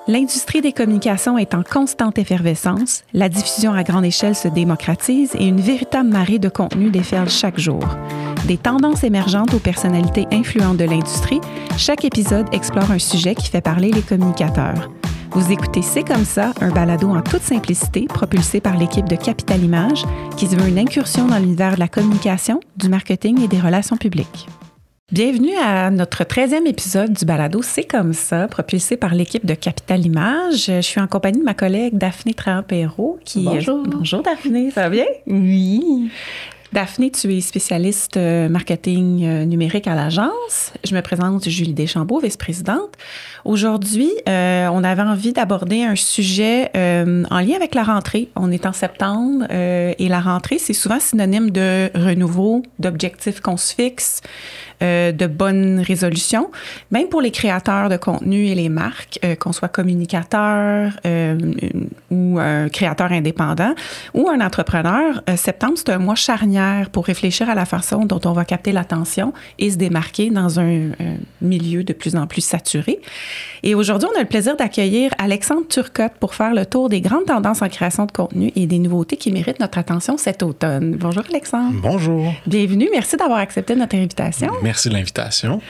L'industrie des communications est en constante effervescence, la diffusion à grande échelle se démocratise et une véritable marée de contenu déferle chaque jour. Des tendances émergentes aux personnalités influentes de l'industrie, chaque épisode explore un sujet qui fait parler les communicateurs. Vous écoutez C'est comme ça, un balado en toute simplicité propulsé par l'équipe de Capital Images qui se veut une incursion dans l'univers de la communication, du marketing et des relations publiques. Bienvenue à notre 13e épisode du balado C'est comme ça, propulsé par l'équipe de Capital Images. Je suis en compagnie de ma collègue Daphné Trahan-Perrault qui... Bonjour. Bonjour Daphné, ça va bien? Oui. Daphné, tu es spécialiste marketing numérique à l'agence. Je me présente Julie Deschambault, vice-présidente. Aujourd'hui, on avait envie d'aborder un sujet en lien avec la rentrée. On est en septembre et la rentrée, c'est souvent synonyme de renouveau, d'objectifs qu'on se fixe, de bonnes résolutions. Même pour les créateurs de contenu et les marques, qu'on soit communicateur ou un créateur indépendant ou un entrepreneur, septembre, c'est un mois charnière pour réfléchir à la façon dont on va capter l'attention et se démarquer dans un milieu de plus en plus saturé. Et aujourd'hui, on a le plaisir d'accueillir Alexandre Turcotte pour faire le tour des grandes tendances en création de contenu et des nouveautés qui méritent notre attention cet automne. Bonjour Alexandre. Bonjour. Bienvenue. Merci d'avoir accepté notre invitation. Merci de l'invitation.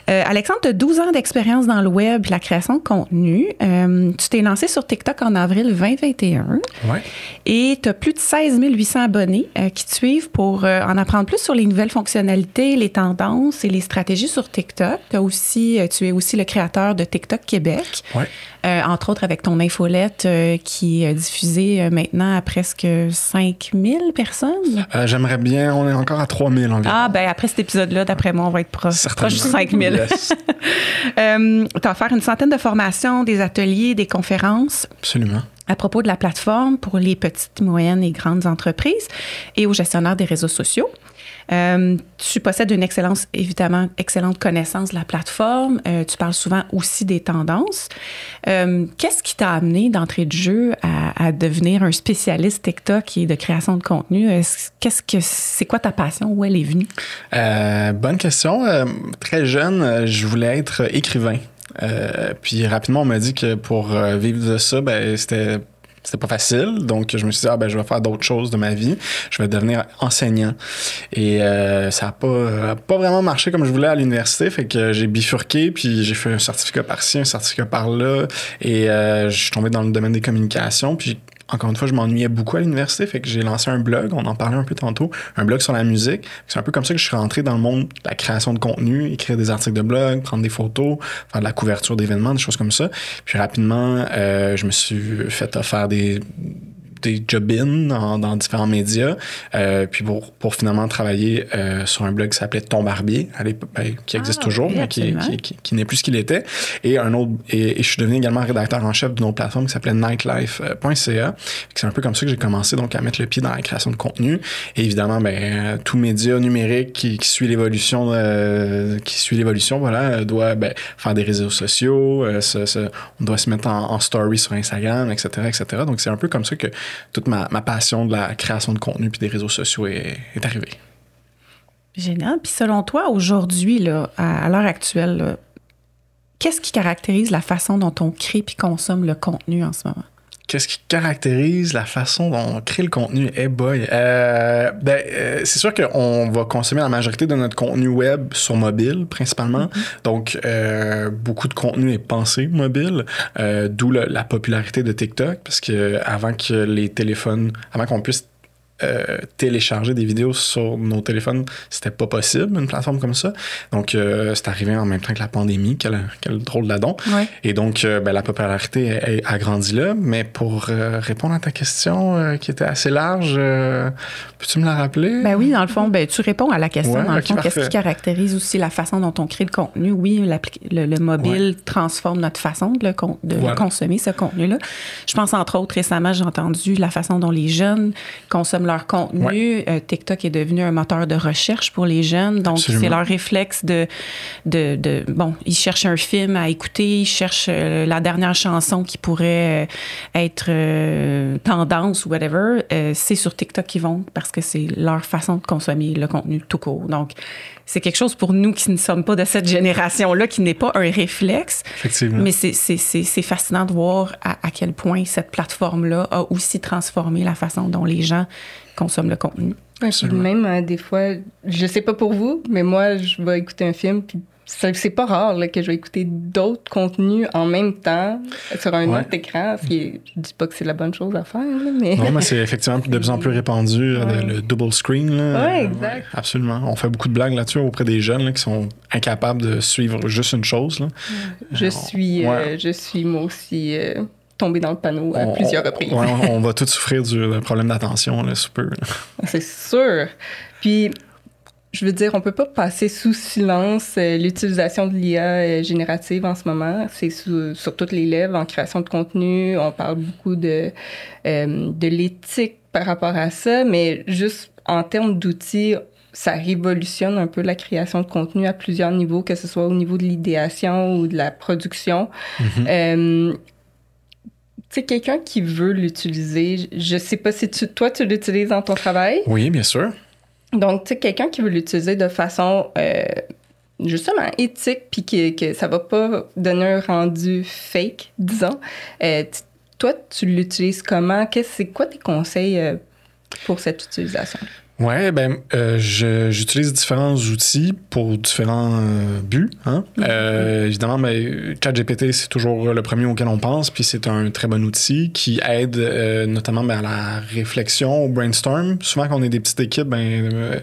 Alexandre, tu as 12 ans d'expérience dans le web et la création de contenu. Tu t'es lancé sur TikTok en avril 2021. Ouais. Et tu as plus de 16 800 abonnés qui te suivent pour en apprendre plus sur les nouvelles fonctionnalités, les tendances et les stratégies sur TikTok. Tu es aussi le créateur de TikTok Québec. Ouais. Entre autres avec ton infolette qui est diffusée maintenant à presque 5000 personnes. J'aimerais bien, on est encore à 3000 environ. Ah, ben après cet épisode-là, d'après moi, on va être proche de 5000. Yes. Tu as offert une centaine de formations, des ateliers, des conférences. Absolument. À propos de la plateforme pour les petites, moyennes et grandes entreprises et aux gestionnaires des réseaux sociaux. Tu possèdes une excellente connaissance de la plateforme. Tu parles souvent aussi des tendances. Qu'est-ce qui t'a amené d'entrée de jeu à devenir un spécialiste TikTok et de création de contenu? C'est quoi ta passion? Où elle est venue? Bonne question. Très jeune, je voulais être écrivain. Puis rapidement, on m'a dit que pour vivre de ça, c'était pas facile. Donc, je me suis dit, je vais faire d'autres choses de ma vie. Je vais devenir enseignant. Et ça a pas vraiment marché comme je voulais à l'université. Fait que j'ai bifurqué, puis j'ai fait un certificat par-ci, un certificat par-là. Et je suis tombé dans le domaine des communications. Puis, encore une fois, je m'ennuyais beaucoup à l'université. Fait que j'ai lancé un blog, on en parlait un peu tantôt, un blog sur la musique. C'est un peu comme ça que je suis rentré dans le monde de la création de contenu, écrire des articles de blog, prendre des photos, faire de la couverture d'événements, des choses comme ça. Puis rapidement, je me suis fait offrir des job-in dans différents médias, puis pour finalement travailler sur un blog qui s'appelait Ton Barbier, qui existe toujours, oui, mais qui n'est plus ce qu'il était. Et je suis devenu également rédacteur en chef d'une autre plateforme qui s'appelait nightlife.ca. C'est un peu comme ça que j'ai commencé donc à mettre le pied dans la création de contenu. Et évidemment, tout média numérique qui suit l'évolution, doit faire des réseaux sociaux, on doit se mettre en story sur Instagram, etc., etc. Donc c'est un peu comme ça que toute ma passion de la création de contenu puis des réseaux sociaux est arrivée. Génial. Puis selon toi, aujourd'hui, là, à l'heure actuelle, là, qu'est-ce qui caractérise la façon dont on crée puis consomme le contenu en ce moment? Qu'est-ce qui caractérise la façon dont on crée le contenu? C'est sûr qu'on va consommer la majorité de notre contenu web sur mobile, principalement. Mm-hmm. Donc, beaucoup de contenu est pensé mobile, d'où la popularité de TikTok, parce que avant qu'on puisse télécharger des vidéos sur nos téléphones, c'était pas possible, une plateforme comme ça. Donc, c'est arrivé en même temps que la pandémie, quel drôle d'adon. Ouais. Et donc, la popularité a grandi là. Mais pour répondre à ta question, qui était assez large, peux-tu me la rappeler? Ben oui, dans le fond, tu réponds à la question. Ouais, dans le okay, fond, parfait. Qu'est-ce qui caractérise aussi la façon dont on crée le contenu? Oui, le mobile transforme notre façon de consommer ce contenu-là. Je pense, entre autres, récemment, j'ai entendu la façon dont les jeunes consomment leur contenu. TikTok est devenu un moteur de recherche pour les jeunes. Donc, Absolument. c'est leur réflexe bon, ils cherchent un film à écouter, ils cherchent la dernière chanson qui pourrait être tendance ou whatever. C'est sur TikTok qu'ils vont parce que c'est leur façon de consommer le contenu tout court. Donc, c'est quelque chose pour nous qui ne sommes pas de cette génération-là, qui n'est pas un réflexe. Effectivement. Mais c'est fascinant de voir à quel point cette plateforme-là a aussi transformé la façon dont les gens consomment le contenu. Ouais, puis même, des fois, je sais pas pour vous, mais moi, je vais écouter un film, puis c'est pas rare là, que je vais écouter d'autres contenus en même temps sur un autre écran. Je dis pas que c'est la bonne chose à faire, là, mais... Non, mais c'est effectivement de plus en plus répandu, le double screen. Oui, exact. Absolument. On fait beaucoup de blagues là-dessus auprès des jeunes là, qui sont incapables de suivre juste une chose. Là. Je suis moi aussi... tombée dans le panneau à plusieurs reprises. On va tous souffrir d'un problème d'attention, là, sous peu. C'est sûr. Puis, je veux dire, on peut pas passer sous silence l'utilisation de l'IA générative en ce moment. C'est sur toutes les lèvres, en création de contenu. On parle beaucoup de l'éthique par rapport à ça, mais juste en termes d'outils, ça révolutionne un peu la création de contenu à plusieurs niveaux, que ce soit au niveau de l'idéation ou de la production. Tu sais, quelqu'un qui veut l'utiliser, je sais pas si toi, tu l'utilises dans ton travail. Oui, bien sûr. Donc, tu sais, quelqu'un qui veut l'utiliser de façon justement éthique, puis que ça va pas donner un rendu fake, disons. Toi, tu l'utilises comment? C'est quoi tes conseils pour cette utilisation? Ouais, ben, j'utilise différents outils pour différents buts. Hein? Évidemment, ben, ChatGPT, c'est toujours le premier auquel on pense, puis c'est un très bon outil qui aide notamment ben, à la réflexion, au brainstorm. Souvent, quand on est des petites équipes, ben,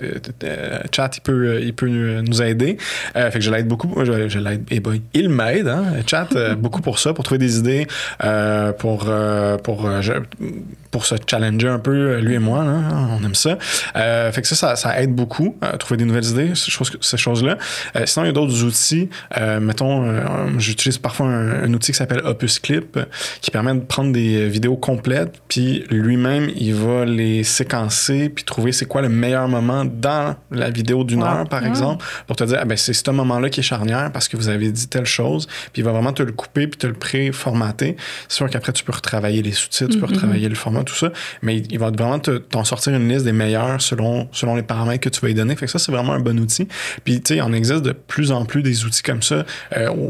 Chat, il peut nous aider. Fait que je l'aide beaucoup. Je l'aide. Et ben, il m'aide, hein, Chat, beaucoup pour ça, pour trouver des idées, pour se challenger un peu, lui et moi. Là, on aime ça. Fait que ça aide beaucoup à trouver des nouvelles idées, ces choses-là. Sinon, il y a d'autres outils. Mettons, j'utilise parfois un outil qui s'appelle Opus Clip, qui permet de prendre des vidéos complètes, puis lui-même, il va les séquencer, puis trouver c'est quoi le meilleur moment dans la vidéo d'une heure, par exemple, pour te dire, ah, ben, c'est ce moment-là qui est charnière parce que vous avez dit telle chose, puis il va vraiment te le couper, puis te le pré-formater. C'est sûr qu'après, tu peux retravailler les sous-titres, tu peux retravailler le format, tout ça, mais il va vraiment t'en sortir une liste des meilleurs selon les paramètres que tu vas lui donner. Fait que ça, c'est vraiment un bon outil. Puis, tu sais, on existe de plus en plus des outils comme ça,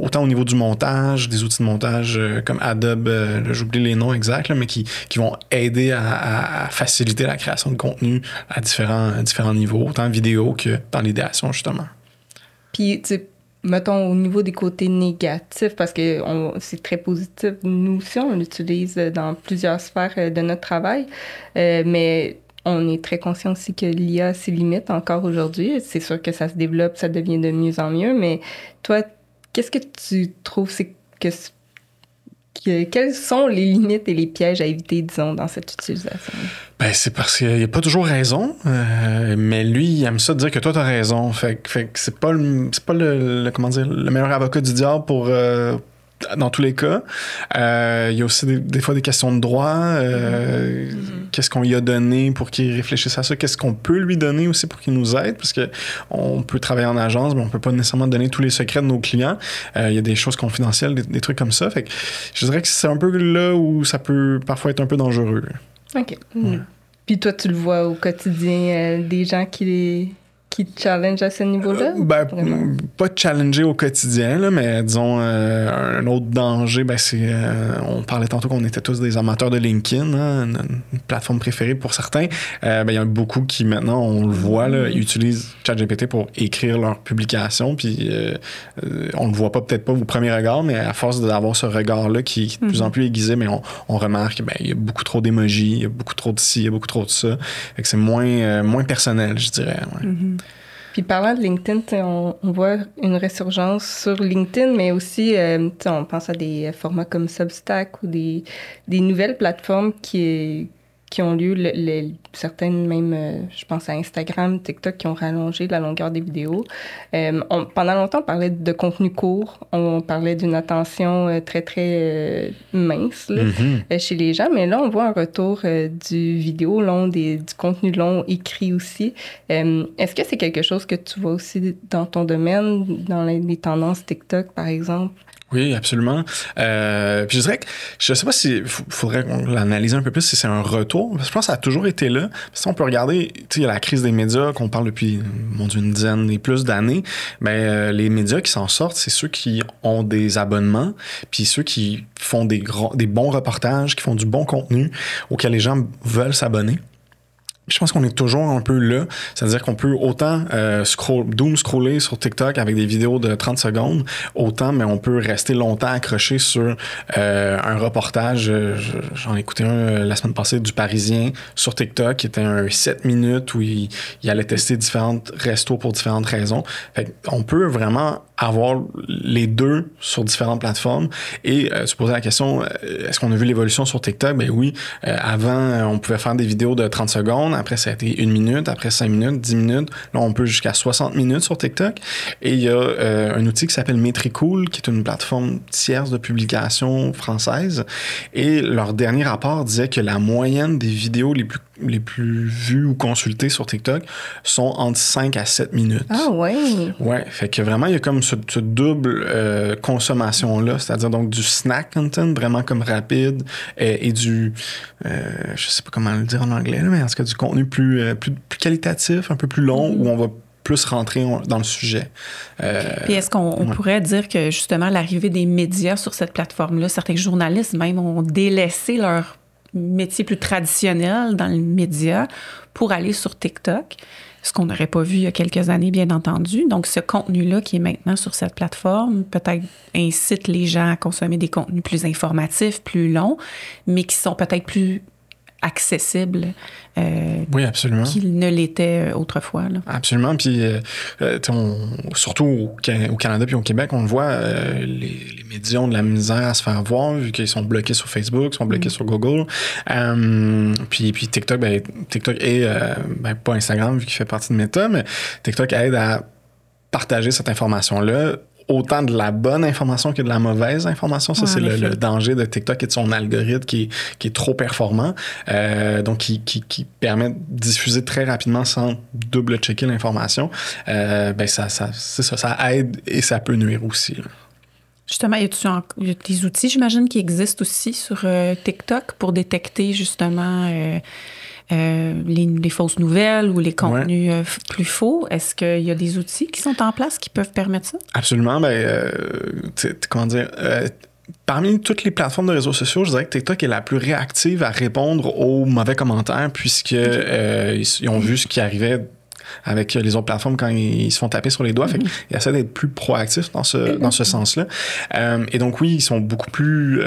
autant au niveau du montage, des outils de montage comme Adobe, là, j'oublie les noms exacts, là, mais qui vont aider à faciliter la création de contenu à différents niveaux, autant vidéo que dans l'idéation, justement. Puis, tu sais, mettons, au niveau des côtés négatifs, parce que c'est très positif, nous aussi, on l'utilise dans plusieurs sphères de notre travail, mais on est très conscient aussi que l'IA a ses limites encore aujourd'hui. C'est sûr que ça se développe, ça devient de mieux en mieux, mais toi, qu'est-ce que tu trouves quelles sont les limites et les pièges à éviter, disons, dans cette utilisation? Ben, c'est parce qu'il n'y a pas toujours raison, mais lui, il aime ça de dire que toi, tu as raison. Fait que c'est pas comment dire, le meilleur avocat du diable pour... dans tous les cas. Il y a aussi des fois des questions de droit. Qu'est-ce qu'on lui a donné pour qu'il réfléchisse à ça? Qu'est-ce qu'on peut lui donner aussi pour qu'il nous aide? Parce que on peut travailler en agence, mais on peut pas nécessairement donner tous les secrets de nos clients. Il y a des choses confidentielles, des trucs comme ça. Fait que je dirais que c'est un peu là où ça peut parfois être un peu dangereux. OK. Puis toi, tu le vois au quotidien, des gens qui te challenge à ce niveau-là? Pas challenger au quotidien, là, mais disons, un autre danger, c'est... on parlait tantôt qu'on était tous des amateurs de LinkedIn, hein, une plateforme préférée pour certains. Il y en a beaucoup qui, maintenant, on le voit, là, utilisent ChatGPT pour écrire leurs publications, puis on le voit peut-être pas au premier regard, mais à force d'avoir ce regard-là qui est de plus en plus aiguisé, mais on remarque qu'il y a beaucoup trop d'émojis, il y a beaucoup trop de ci, il y a beaucoup trop de ça. Fait que c'est moins personnel, je dirais. Ouais. Puis parlant de LinkedIn, on voit une résurgence sur LinkedIn, mais aussi, on pense à des formats comme Substack ou des nouvelles plateformes qui qui ont lieu, certaines même, je pense à Instagram, TikTok, qui ont rallongé la longueur des vidéos. Pendant longtemps, on parlait de contenu court, on parlait d'une attention très, très mince là, chez les gens, mais là, on voit un retour du vidéo long, du contenu long écrit aussi. Est-ce que c'est quelque chose que tu vois aussi dans ton domaine, dans les tendances TikTok, par exemple? Oui, absolument. Puis je dirais que je sais pas si faudrait qu'on l'analyse un peu plus si c'est un retour. Parce que je pense que ça a toujours été là. Parce qu'on peut regarder, tu sais, il y a la crise des médias qu'on parle depuis, mon Dieu, une dizaine et plus d'années. Mais les médias qui s'en sortent, c'est ceux qui ont des abonnements, puis ceux qui font des bons reportages, qui font du bon contenu auquel les gens veulent s'abonner. Je pense qu'on est toujours un peu là. C'est-à-dire qu'on peut autant scroller sur TikTok avec des vidéos de 30 secondes, autant, mais on peut rester longtemps accroché sur un reportage. J'en ai écouté un la semaine passée du Parisien sur TikTok, qui était un 7 minutes où il allait tester différentes restos pour différentes raisons. Fait qu'on peut vraiment avoir les deux sur différentes plateformes et se poser la question, est-ce qu'on a vu l'évolution sur TikTok? Ben oui, avant, on pouvait faire des vidéos de 30 secondes, après ça a été 1 minute, après 5 minutes, 10 minutes, là on peut jusqu'à 60 minutes sur TikTok et il y a un outil qui s'appelle Metricool, qui est une plateforme tierce de publication française et leur dernier rapport disait que la moyenne des vidéos les plus vues ou consultées sur TikTok sont entre 5 à 7 minutes. Ah ouais? Ouais, fait que vraiment, il y a comme ce double consommation-là, c'est-à-dire donc du snack content, vraiment comme rapide, et du, je sais pas comment le dire en anglais, là, mais en tout cas du contenu plus qualitatif, un peu plus long, où on va plus rentrer dans le sujet. Puis est-ce qu'on pourrait dire que justement l'arrivée des médias sur cette plateforme-là, certains journalistes même ont délaissé leur métier plus traditionnel dans le média pour aller sur TikTok, ce qu'on n'aurait pas vu il y a quelques années, bien entendu. Donc, ce contenu-là qui est maintenant sur cette plateforme, peut-être incite les gens à consommer des contenus plus informatifs, plus longs, mais qui sont peut-être plus accessibles oui, absolument. qu'ils ne l'étaient autrefois. Là. Absolument. Puis, surtout au Canada puis au Québec, on le voit, les médias ont de la misère à se faire voir vu qu'ils sont bloqués sur Facebook, sont bloqués sur Google. Puis TikTok, TikTok et pas Instagram vu qu'il fait partie de Meta, mais TikTok aide à partager cette information-là. Autant de la bonne information que de la mauvaise information. Ça, c'est le danger de TikTok et de son algorithme qui est trop performant. Donc, qui permet de diffuser très rapidement sans double-checker l'information. Ça aide et ça peut nuire aussi. Là. Justement, il y a des outils, j'imagine, qui existent aussi sur TikTok pour détecter justement les fausses nouvelles ou les contenus plus faux. Est-ce qu'il y a des outils qui sont en place qui peuvent permettre ça? Absolument. Comment dire? Parmi toutes les plateformes de réseaux sociaux, je dirais que TikTok est la plus réactive à répondre aux mauvais commentaires puisqu'ils ont vu ce qui arrivait avec les autres plateformes quand ils se font taper sur les doigts. Fait qu'ils essaient d'être plus proactifs dans ce sens-là. Et donc, oui, ils sont beaucoup plus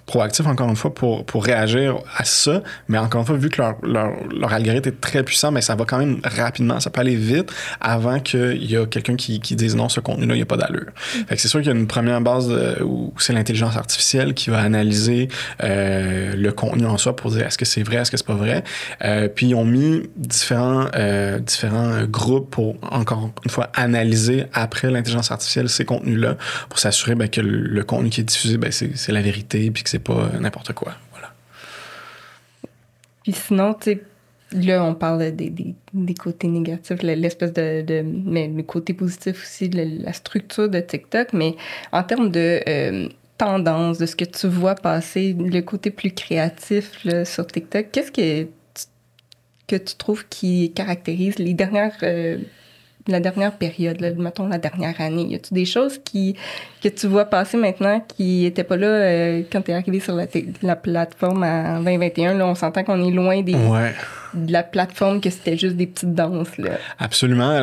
proactifs, encore une fois, pour réagir à ça. Mais encore une fois, vu que leur algorithme est très puissant, mais ça va quand même rapidement, ça peut aller vite avant qu'il y a quelqu'un qui dise non, ce contenu-là, il n'y a pas d'allure. Fait que c'est sûr qu'il y a une première base où c'est l'intelligence artificielle qui va analyser le contenu en soi pour dire est-ce que c'est vrai, est-ce que c'est pas vrai. Puis ils ont mis différents groupes pour, encore une fois, analyser après l'intelligence artificielle ces contenus-là pour s'assurer que le contenu qui est diffusé, c'est la vérité puis que c'est pas n'importe quoi. Voilà. Puis sinon, tu sais, là, on parle des côtés négatifs, l'espèce mais le côté positif aussi, la structure de TikTok, mais en termes de tendance, de ce que tu vois passer, le côté plus créatif là, sur TikTok, qu'est-ce que tu trouves qui caractérise la dernière période, là, mettons la dernière année? Y a-tu des choses que tu vois passer maintenant qui n'étaient pas là quand tu es arrivé sur la plateforme en 2021? Là, on s'entend qu'on est loin de la plateforme, que c'était juste des petites danses. Là. Absolument.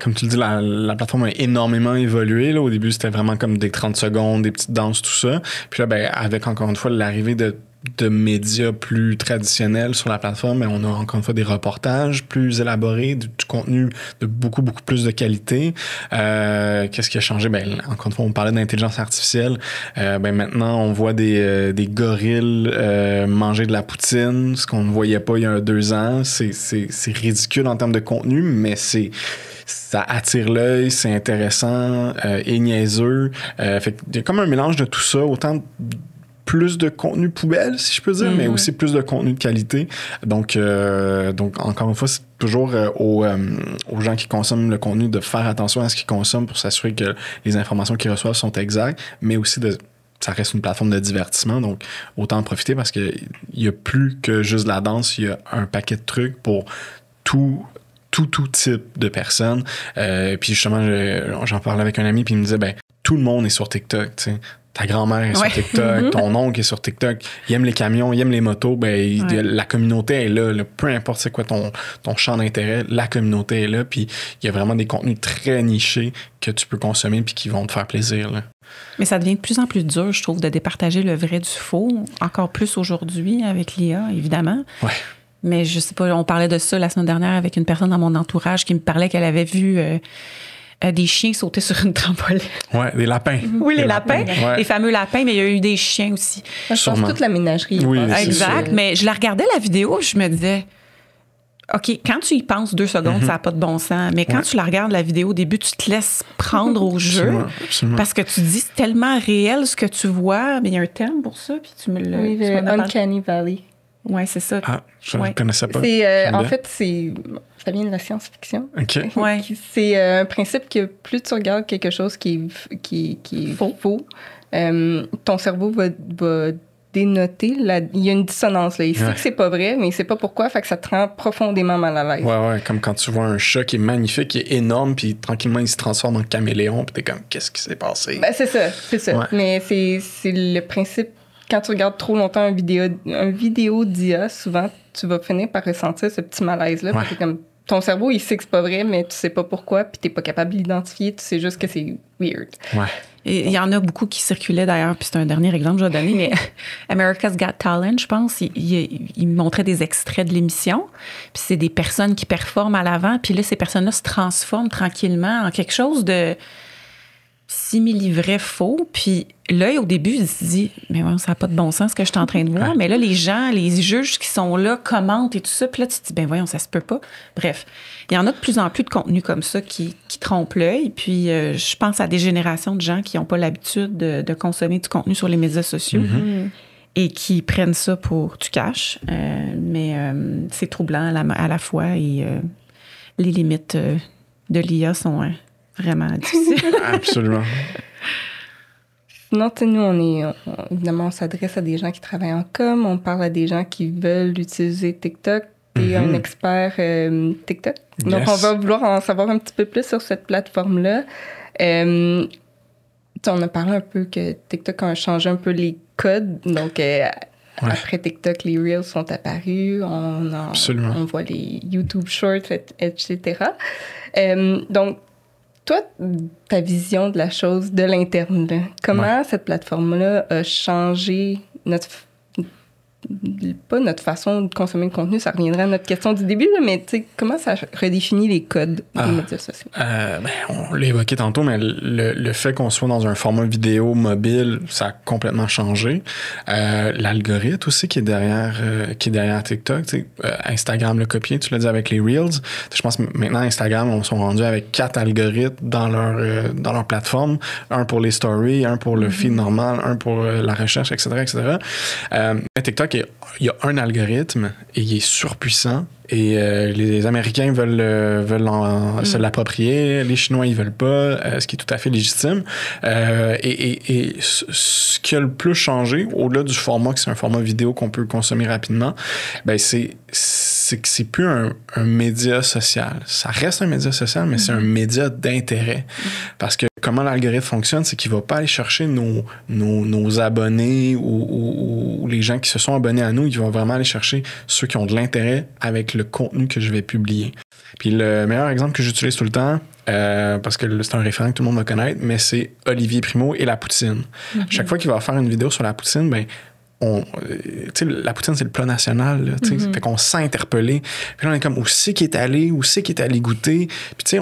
Comme tu le dis, la plateforme a énormément évolué. Là. Au début, c'était vraiment comme des 30 secondes, des petites danses, tout ça. Puis là, avec encore une fois l'arrivée de de médias plus traditionnels sur la plateforme, on a encore une fois des reportages plus élaborés, du contenu de beaucoup, beaucoup plus de qualité. Qu'est-ce qui a changé? Encore une fois, on parlait d'intelligence artificielle. Maintenant, on voit des gorilles manger de la poutine, ce qu'on ne voyait pas il y a 2 ans. C'est ridicule en termes de contenu, mais ça attire l'œil, c'est intéressant et niaiseux. Fait qu'il y a comme un mélange de tout ça, autant plus de contenu poubelle, si je peux dire, mais aussi plus de contenu de qualité. Donc encore une fois, c'est toujours aux gens qui consomment le contenu de faire attention à ce qu'ils consomment pour s'assurer que les informations qu'ils reçoivent sont exactes, mais aussi ça reste une plateforme de divertissement, donc autant en profiter parce qu'il y a plus que juste la danse, il y a un paquet de trucs pour tout type de personnes. Puis justement, j'en parlais avec un ami, puis il me disait, tout le monde est sur TikTok, tu sais. Ta grand-mère est sur TikTok, ton oncle est sur TikTok, il aime les camions, il aime les motos, la communauté est là, peu importe c'est quoi ton champ d'intérêt, la communauté est là, puis il y a vraiment des contenus très nichés que tu peux consommer puis qui vont te faire plaisir, là. Mais ça devient de plus en plus dur, je trouve, de départager le vrai du faux, encore plus aujourd'hui avec l'IA, évidemment. Ouais. Mais je sais pas, on parlait de ça la semaine dernière avec une personne dans mon entourage qui me parlait qu'elle avait vu des chiens sauter sur une trampoline. Ouais, des lapins. Oui, les lapins. Ouais. Les fameux lapins, mais il y a eu des chiens aussi. Je pense toute la ménagerie. Oui, exact. Mais je la regardais la vidéo, je me disais, OK, quand tu y penses 2 secondes, ça n'a pas de bon sens. Mais quand tu la regardes, la vidéo, au début, tu te laisses prendre au jeu. Absolument. Parce que tu dis, c'est tellement réel ce que tu vois. Mais il y a un terme pour ça, puis tu me le... Oui, le Uncanny Valley. Oui, c'est ça. Ah, je ne connaissais pas. En fait, ça vient de la science-fiction. OK. Ouais. C'est un principe que plus tu regardes quelque chose qui est faux, ton cerveau va dénoter. Il y a une dissonance, là. Il sait que c'est pas vrai, mais il sait pas pourquoi, fait que ça te rend profondément mal à l'aise. Ouais, comme quand tu vois un chat qui est magnifique, qui est énorme, puis tranquillement, il se transforme en caméléon, puis t'es comme, qu'est-ce qui s'est passé? C'est ça. Ouais. Mais c'est le principe. Quand tu regardes trop longtemps un vidéo d'IA, souvent, tu vas finir par ressentir ce petit malaise-là. Ouais. Comme, ton cerveau, il sait que c'est pas vrai, mais tu sais pas pourquoi, puis t'es pas capable de l'identifier. Tu sais juste que c'est weird. Ouais. Et il y en a beaucoup qui circulaient d'ailleurs, puis c'est un dernier exemple que je vais donner, mais America's Got Talent, je pense, il montrait des extraits de l'émission, puis c'est des personnes qui performent à l'avant, puis là, ces personnes-là se transforment tranquillement en quelque chose de simili-vrai faux, puis l'œil, au début, il se dit « Mais ouais, ça n'a pas de bon sens ce que je suis en train de voir. » Mais là, les gens, les juges qui sont là commentent et tout ça, puis là, tu te dis « Ben voyons, ça se peut pas. » Bref, il y en a de plus en plus de contenu comme ça qui trompe l'œil, puis je pense à des générations de gens qui n'ont pas l'habitude de consommer du contenu sur les médias sociaux et qui prennent ça pour du cash. Mais c'est troublant à la fois et les limites de l'IA sont... vraiment difficile. Absolument. Sinon, nous, évidemment, on s'adresse à des gens qui travaillent en com, on parle à des gens qui veulent utiliser TikTok. Tu es un expert TikTok. Donc, on va vouloir en savoir un petit peu plus sur cette plateforme-là. On a parlé un peu que TikTok a changé un peu les codes. Donc, après TikTok, les Reels sont apparus. On voit les YouTube Shorts, etc. Donc, toi, ta vision de la chose de l'interne, là, comment cette plateforme-là a changé pas notre façon de consommer le contenu, ça reviendrait à notre question du début, là, mais comment ça redéfinit les codes des médias sociaux? On l'a évoqué tantôt, mais le fait qu'on soit dans un format vidéo mobile, ça a complètement changé. L'algorithme aussi qui est derrière TikTok, Instagram l'a copié, tu l'as dit avec les Reels. Je pense que maintenant, Instagram, on sont rendus avec 4 algorithmes dans leur plateforme. Un pour les stories, un pour le feed normal, un pour la recherche, etc. TikTok, il y a un algorithme et il est surpuissant et les Américains veulent se l'approprier, les Chinois ils veulent pas, ce qui est tout à fait légitime. Et ce qui a le plus changé, au-delà du format, que c'est un format vidéo qu'on peut consommer rapidement, c'est que c'est plus un média social. Ça reste un média social, mais c'est un média d'intérêt. Parce que comment l'algorithme fonctionne, c'est qu'il va pas aller chercher nos abonnés ou les gens qui se sont abonnés à nous. Il va vraiment aller chercher ceux qui ont de l'intérêt avec le contenu que je vais publier. Puis le meilleur exemple que j'utilise tout le temps, parce que c'est un référent que tout le monde va connaître, mais c'est Olivier Primo et la poutine. Chaque fois qu'il va faire une vidéo sur la poutine, la poutine, c'est le plat national. Là, fait qu'on se sent interpellé. Puis là, on est comme, où c'est qu'il est allé goûter. Puis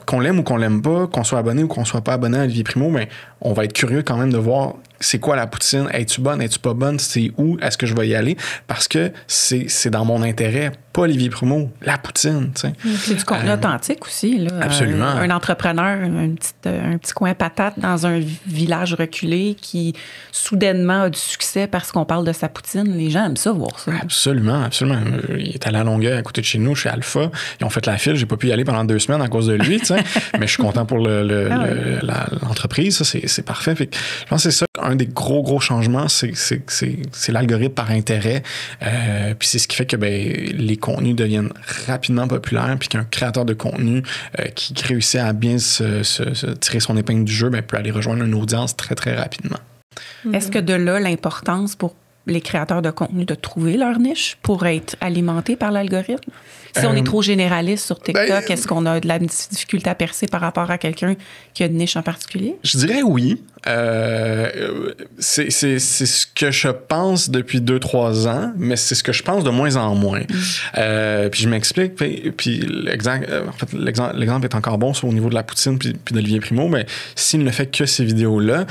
qu'on l'aime ou qu'on l'aime pas, qu'on soit abonné ou qu'on soit pas abonné à Olivier Primo, mais on va être curieux quand même de voir c'est quoi la poutine. Es-tu bonne, es-tu pas bonne? C'est où? Est-ce que je vais y aller? Parce que c'est dans mon intérêt, pas Olivier Primo, la poutine. C'est du contenu authentique aussi. Là. Absolument. Un entrepreneur, un petit coin patate dans un village reculé qui soudainement a du succès parce qu'on parle de sa poutine. Les gens aiment ça, voir ça. Absolument. Il est allé à Longueuil, à côté de chez nous, chez Alpha. Ils ont fait la file. J'ai pas pu y aller pendant 2 semaines à cause de lui, mais je suis content pour l'entreprise. Ça, c'est parfait. Fait que je pense que c'est ça. Un des gros changements, c'est l'algorithme par intérêt. Puis c'est ce qui fait que les contenus deviennent rapidement populaires, puis qu'un créateur de contenu qui réussit à bien se tirer son épingle du jeu peut aller rejoindre une audience très, très rapidement. Est-ce que de là, l'importance pour les créateurs de contenu de trouver leur niche pour être alimentés par l'algorithme? Si on est trop généraliste sur TikTok, est-ce qu'on a de la difficulté à percer par rapport à quelqu'un qui a une niche en particulier? Je dirais oui. C'est ce que je pense depuis 2-3 ans, mais c'est ce que je pense de moins en moins. Puis je m'explique. Puis l'exemple est encore bon au niveau de la poutine puis d'Olivier Primo, mais s'il ne fait que ces vidéos-là,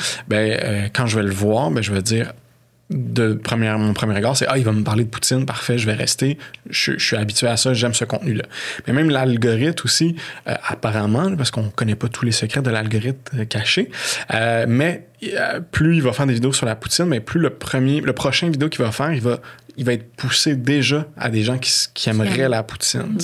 quand je vais le voir, je vais dire... mon premier regard, c'est il va me parler de poutine, parfait, je vais rester. Je suis habitué à ça, j'aime ce contenu-là. Mais même l'algorithme aussi, apparemment, parce qu'on connaît pas tous les secrets de l'algorithme caché, mais plus il va faire des vidéos sur la poutine, mais plus le prochain vidéo qu'il va faire, il va être poussé déjà à des gens qui aimeraient la poutine.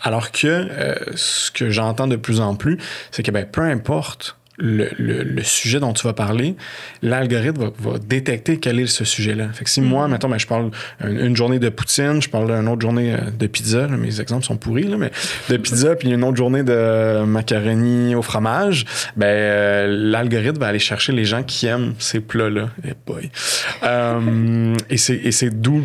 Alors que ce que j'entends de plus en plus, c'est que peu importe le sujet dont tu vas parler, l'algorithme va détecter quel est ce sujet-là. Fait que si moi, mettons, je parle une journée de poutine, je parle d'une autre journée de pizza, là, mes exemples sont pourris, là, mais de pizza, puis une autre journée de macaroni au fromage, l'algorithme va aller chercher les gens qui aiment ces plats-là. Hey boy. Et c'est d'où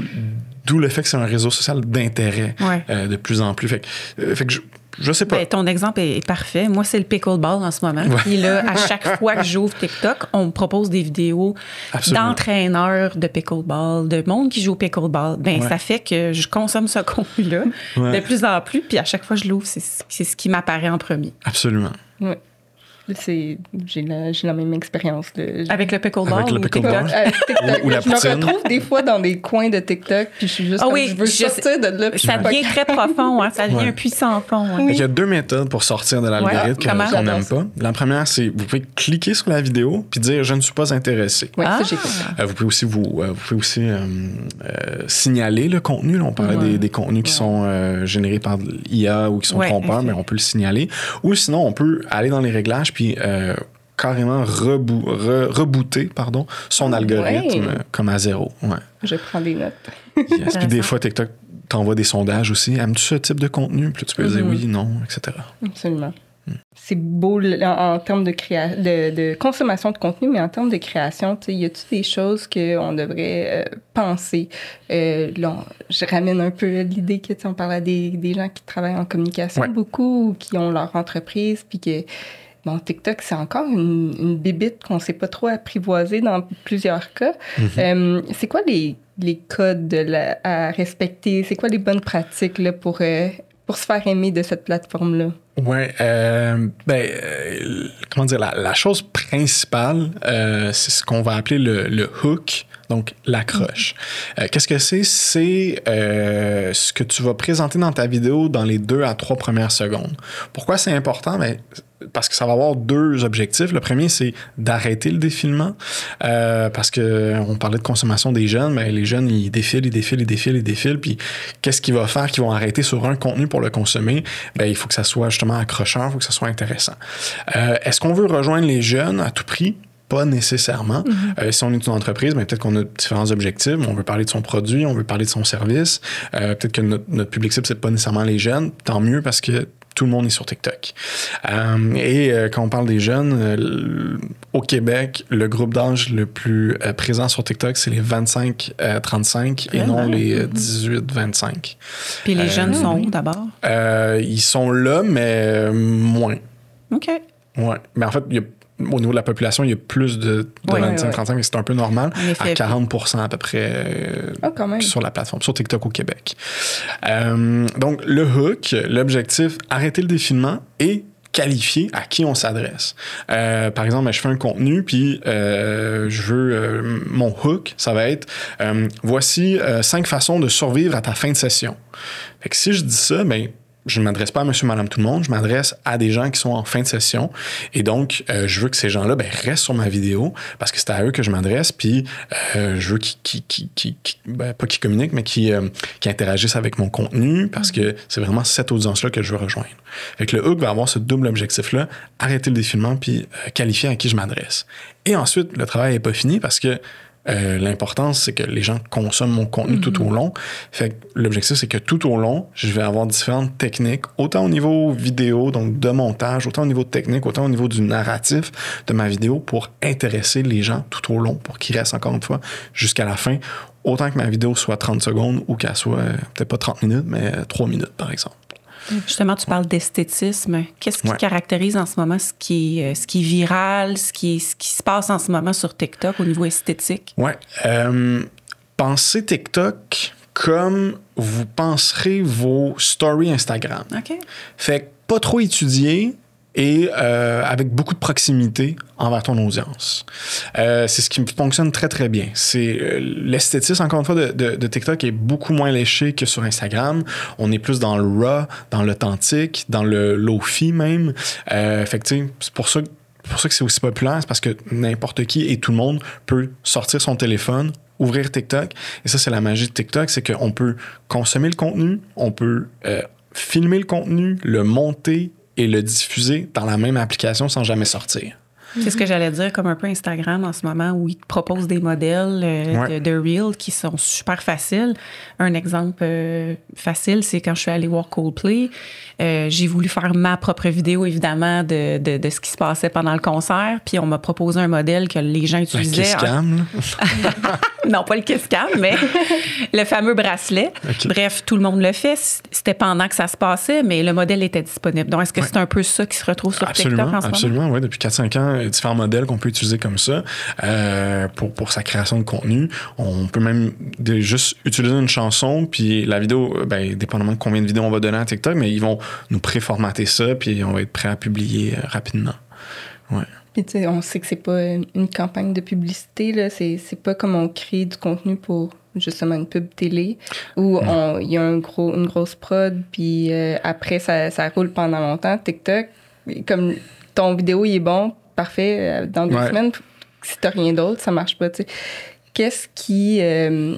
le fait que c'est un réseau social d'intérêt de plus en plus. Fait que je sais pas. Ton exemple est parfait. Moi, c'est le pickleball en ce moment. Puis là, à chaque fois que j'ouvre TikTok, on me propose des vidéos d'entraîneurs de pickleball, de monde qui joue au pickleball. Ça fait que je consomme ce contenu-là de plus en plus. Puis à chaque fois que je l'ouvre, c'est ce qui m'apparaît en premier. Absolument. Oui. J'ai la même expérience. Avec le pickleball ou TikTok? TikTok. Ou la poutine. Je me retrouve des fois dans des coins de TikTok, puis je suis juste je veux sortir de là. Ça devient très profond, ça devient un puissant fond. Il y a 2 méthodes pour sortir de l'algorithme qu'on n'aime pas. La première, c'est vous pouvez cliquer sur la vidéo puis dire « Je ne suis pas intéressé ». Ça, j'ai fait. Vous pouvez aussi signaler le contenu. Là, on parlait des contenus qui sont générés par l'IA ou qui sont trompeurs, mais on peut le signaler. Ou sinon, on peut aller dans les réglages puis carrément rebooter son algorithme comme à 0. Je prends des notes. Puis des fois, TikTok t'envoie des sondages aussi. Aimes-tu ce type de contenu? Puis là, tu peux dire oui, non, etc. Absolument. C'est beau en termes de consommation de contenu, mais en termes de création, y a-t-il des choses qu'on devrait penser? Là, je ramène un peu l'idée que on parlait des gens qui travaillent en communication beaucoup ou qui ont leur entreprise, puis que TikTok, c'est encore une bébite qu'on ne sait pas trop apprivoiser dans plusieurs cas. C'est quoi les codes à respecter? C'est quoi les bonnes pratiques là, pour se faire aimer de cette plateforme-là? Oui. Comment dire? La chose principale, c'est ce qu'on va appeler le hook, donc l'accroche. Qu'est-ce que c'est? C'est ce que tu vas présenter dans ta vidéo dans les 2 à 3 premières secondes. Pourquoi c'est important? Parce que ça va avoir 2 objectifs. Le premier, c'est d'arrêter le défilement. Parce qu'on parlait de consommation des jeunes, mais les jeunes, ils défilent. Puis qu'est-ce qu'ils vont faire? Qu'ils vont arrêter sur un contenu pour le consommer? Il faut que ça soit justement accrocheur, il faut que ça soit intéressant. Est-ce qu'on veut rejoindre les jeunes à tout prix? Pas nécessairement. Si on est une entreprise, peut-être qu'on a différents objectifs. On veut parler de son produit, on veut parler de son service. Peut-être que notre public cible, c'est pas nécessairement les jeunes. Tant mieux parce que tout le monde est sur TikTok. Quand on parle des jeunes, au Québec, le groupe d'âge le plus présent sur TikTok, c'est les 25-35 et non les 18-25. Puis les jeunes sont où d'abord? Ils sont là, mais moins. OK. Ouais. Mais en fait, il y a au niveau de la population, il y a plus de 25-35, mais c'est un peu normal. À 40% à peu près quand même. sur la plateforme, sur TikTok au Québec. Donc, le hook, l'objectif, arrêter le défilement et qualifier à qui on s'adresse. Par exemple, je fais un contenu, puis je veux... mon hook, ça va être voici 5 façons de survivre à ta fin de session. Fait que si je dis ça, ben je ne m'adresse pas à monsieur, madame, tout le monde. Je m'adresse à des gens qui sont en fin de session. Et donc, je veux que ces gens-là restent sur ma vidéo parce que c'est à eux que je m'adresse. Puis, je veux pas qu'ils communiquent, mais qu'ils interagissent avec mon contenu parce que c'est vraiment cette audience-là que je veux rejoindre. Fait que le hook va avoir ce double objectif-là, arrêter le défilement puis qualifier à qui je m'adresse. Et ensuite, le travail n'est pas fini parce que l'important, c'est que les gens consomment mon contenu tout au long. Fait que l'objectif, c'est que tout au long, je vais avoir différentes techniques, autant au niveau vidéo, donc de montage, autant au niveau technique, autant au niveau du narratif de ma vidéo pour intéresser les gens tout au long, pour qu'ils restent encore une fois jusqu'à la fin, autant que ma vidéo soit 30 secondes ou qu'elle soit peut-être pas 30 minutes, mais 3 minutes, par exemple. Justement, tu parles d'esthétisme. Qu'est-ce qui caractérise en ce moment ce qui est viral, ce qui se passe en ce moment sur TikTok au niveau esthétique? Oui. Pensez TikTok comme vous penserez vos stories Instagram. OK. Fait que pas trop étudié et avec beaucoup de proximité envers ton audience. C'est ce qui fonctionne très, très bien. C'est l'esthétisme, encore une fois, de TikTok est beaucoup moins léché que sur Instagram. On est plus dans le raw, dans l'authentique, dans le low-fi même. Fait que, tu sais, c'est pour ça que c'est aussi populaire, c'est parce que n'importe qui et tout le monde peut sortir son téléphone, ouvrir TikTok. Et ça, c'est la magie de TikTok, c'est qu'on peut consommer le contenu, on peut filmer le contenu, le monter et le diffuser dans la même application sans jamais sortir. C'est ce que j'allais dire, comme un peu Instagram en ce moment, où ils te proposent des modèles de Reel qui sont super faciles. Un exemple facile, c'est quand je suis allée voir Coldplay. J'ai voulu faire ma propre vidéo, évidemment, de ce qui se passait pendant le concert. Puis on m'a proposé un modèle que les gens utilisaient. Le kiss cam, Non, pas le kiss cam, mais le fameux bracelet. Okay. Bref, tout le monde le fait. C'était pendant que ça se passait, mais le modèle était disponible. Donc, est-ce que c'est un peu ça qui se retrouve sur TikTok en ce moment? Absolument, oui. Depuis 4-5 ans, différents modèles qu'on peut utiliser comme ça pour sa création de contenu. On peut même juste utiliser une chanson, puis la vidéo, dépendamment de combien de vidéos on va donner à TikTok, mais ils vont nous préformater ça, puis on va être prêt à publier rapidement. Ouais. Puis tu sais, on sait que c'est pas une campagne de publicité, là. C'est pas comme on crée du contenu pour justement une pub télé où il y a une grosse prod, puis après, ça roule pendant longtemps. TikTok, comme ton vidéo, il est bon, parfait, dans 2 semaines, si t'as rien d'autre, ça marche pas, tu sais. Qu'est-ce qui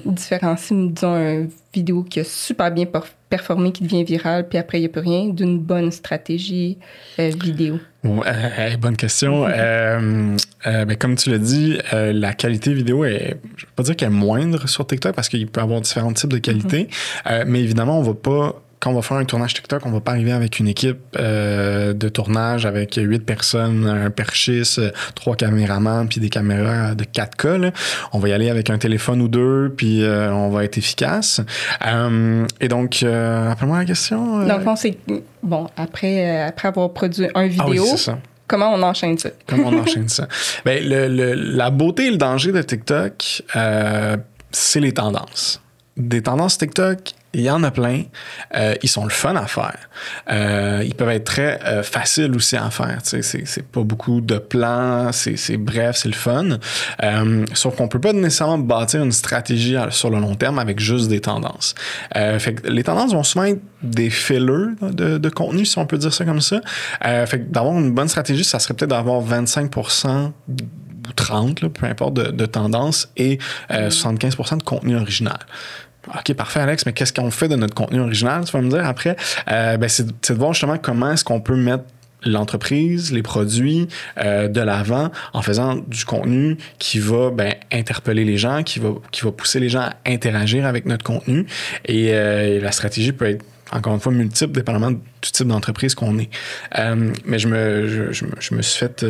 différencie, disons, une vidéo qui a super bien performé, qui devient virale, puis après, il n'y a plus rien, d'une bonne stratégie vidéo? Bonne question. Comme tu l'as dit, la qualité vidéo est, je ne vais pas dire qu'elle est moindre sur TikTok parce qu'il peut y avoir différents types de qualité, mais évidemment, on va pas... Quand on va faire un tournage TikTok, on va pas arriver avec une équipe de tournage avec 8 personnes, un perchiste, 3 caméramans, puis des caméras de 4K. Là. On va y aller avec un téléphone ou 2, puis on va être efficace. Et donc, rappelle-moi la question. Dans le fond, c'est... Bon, après avoir produit un vidéo... Ah oui, c'est ça. Comment on enchaîne ça? La beauté et le danger de TikTok, c'est les tendances. Des tendances TikTok, il y en a plein. Ils sont le fun à faire. Ils peuvent être très faciles aussi à faire. C'est pas beaucoup de plans. C'est bref, c'est le fun. Sauf qu'on peut pas nécessairement bâtir une stratégie sur le long terme avec juste des tendances. Fait que les tendances vont souvent être des fillers de contenu, si on peut dire ça comme ça. Fait que d'avoir une bonne stratégie, ça serait peut-être d'avoir 25% ou 30%, là, peu importe, de tendance et 75% de contenu original. OK, parfait, Alex, mais qu'est-ce qu'on fait de notre contenu original, tu vas me dire après? C'est de voir justement comment est-ce qu'on peut mettre l'entreprise, les produits de l'avant en faisant du contenu qui va interpeller les gens, qui va pousser les gens à interagir avec notre contenu. Et la stratégie peut être encore une fois, multiples, dépendamment du type d'entreprise qu'on est. Mais je me suis fait,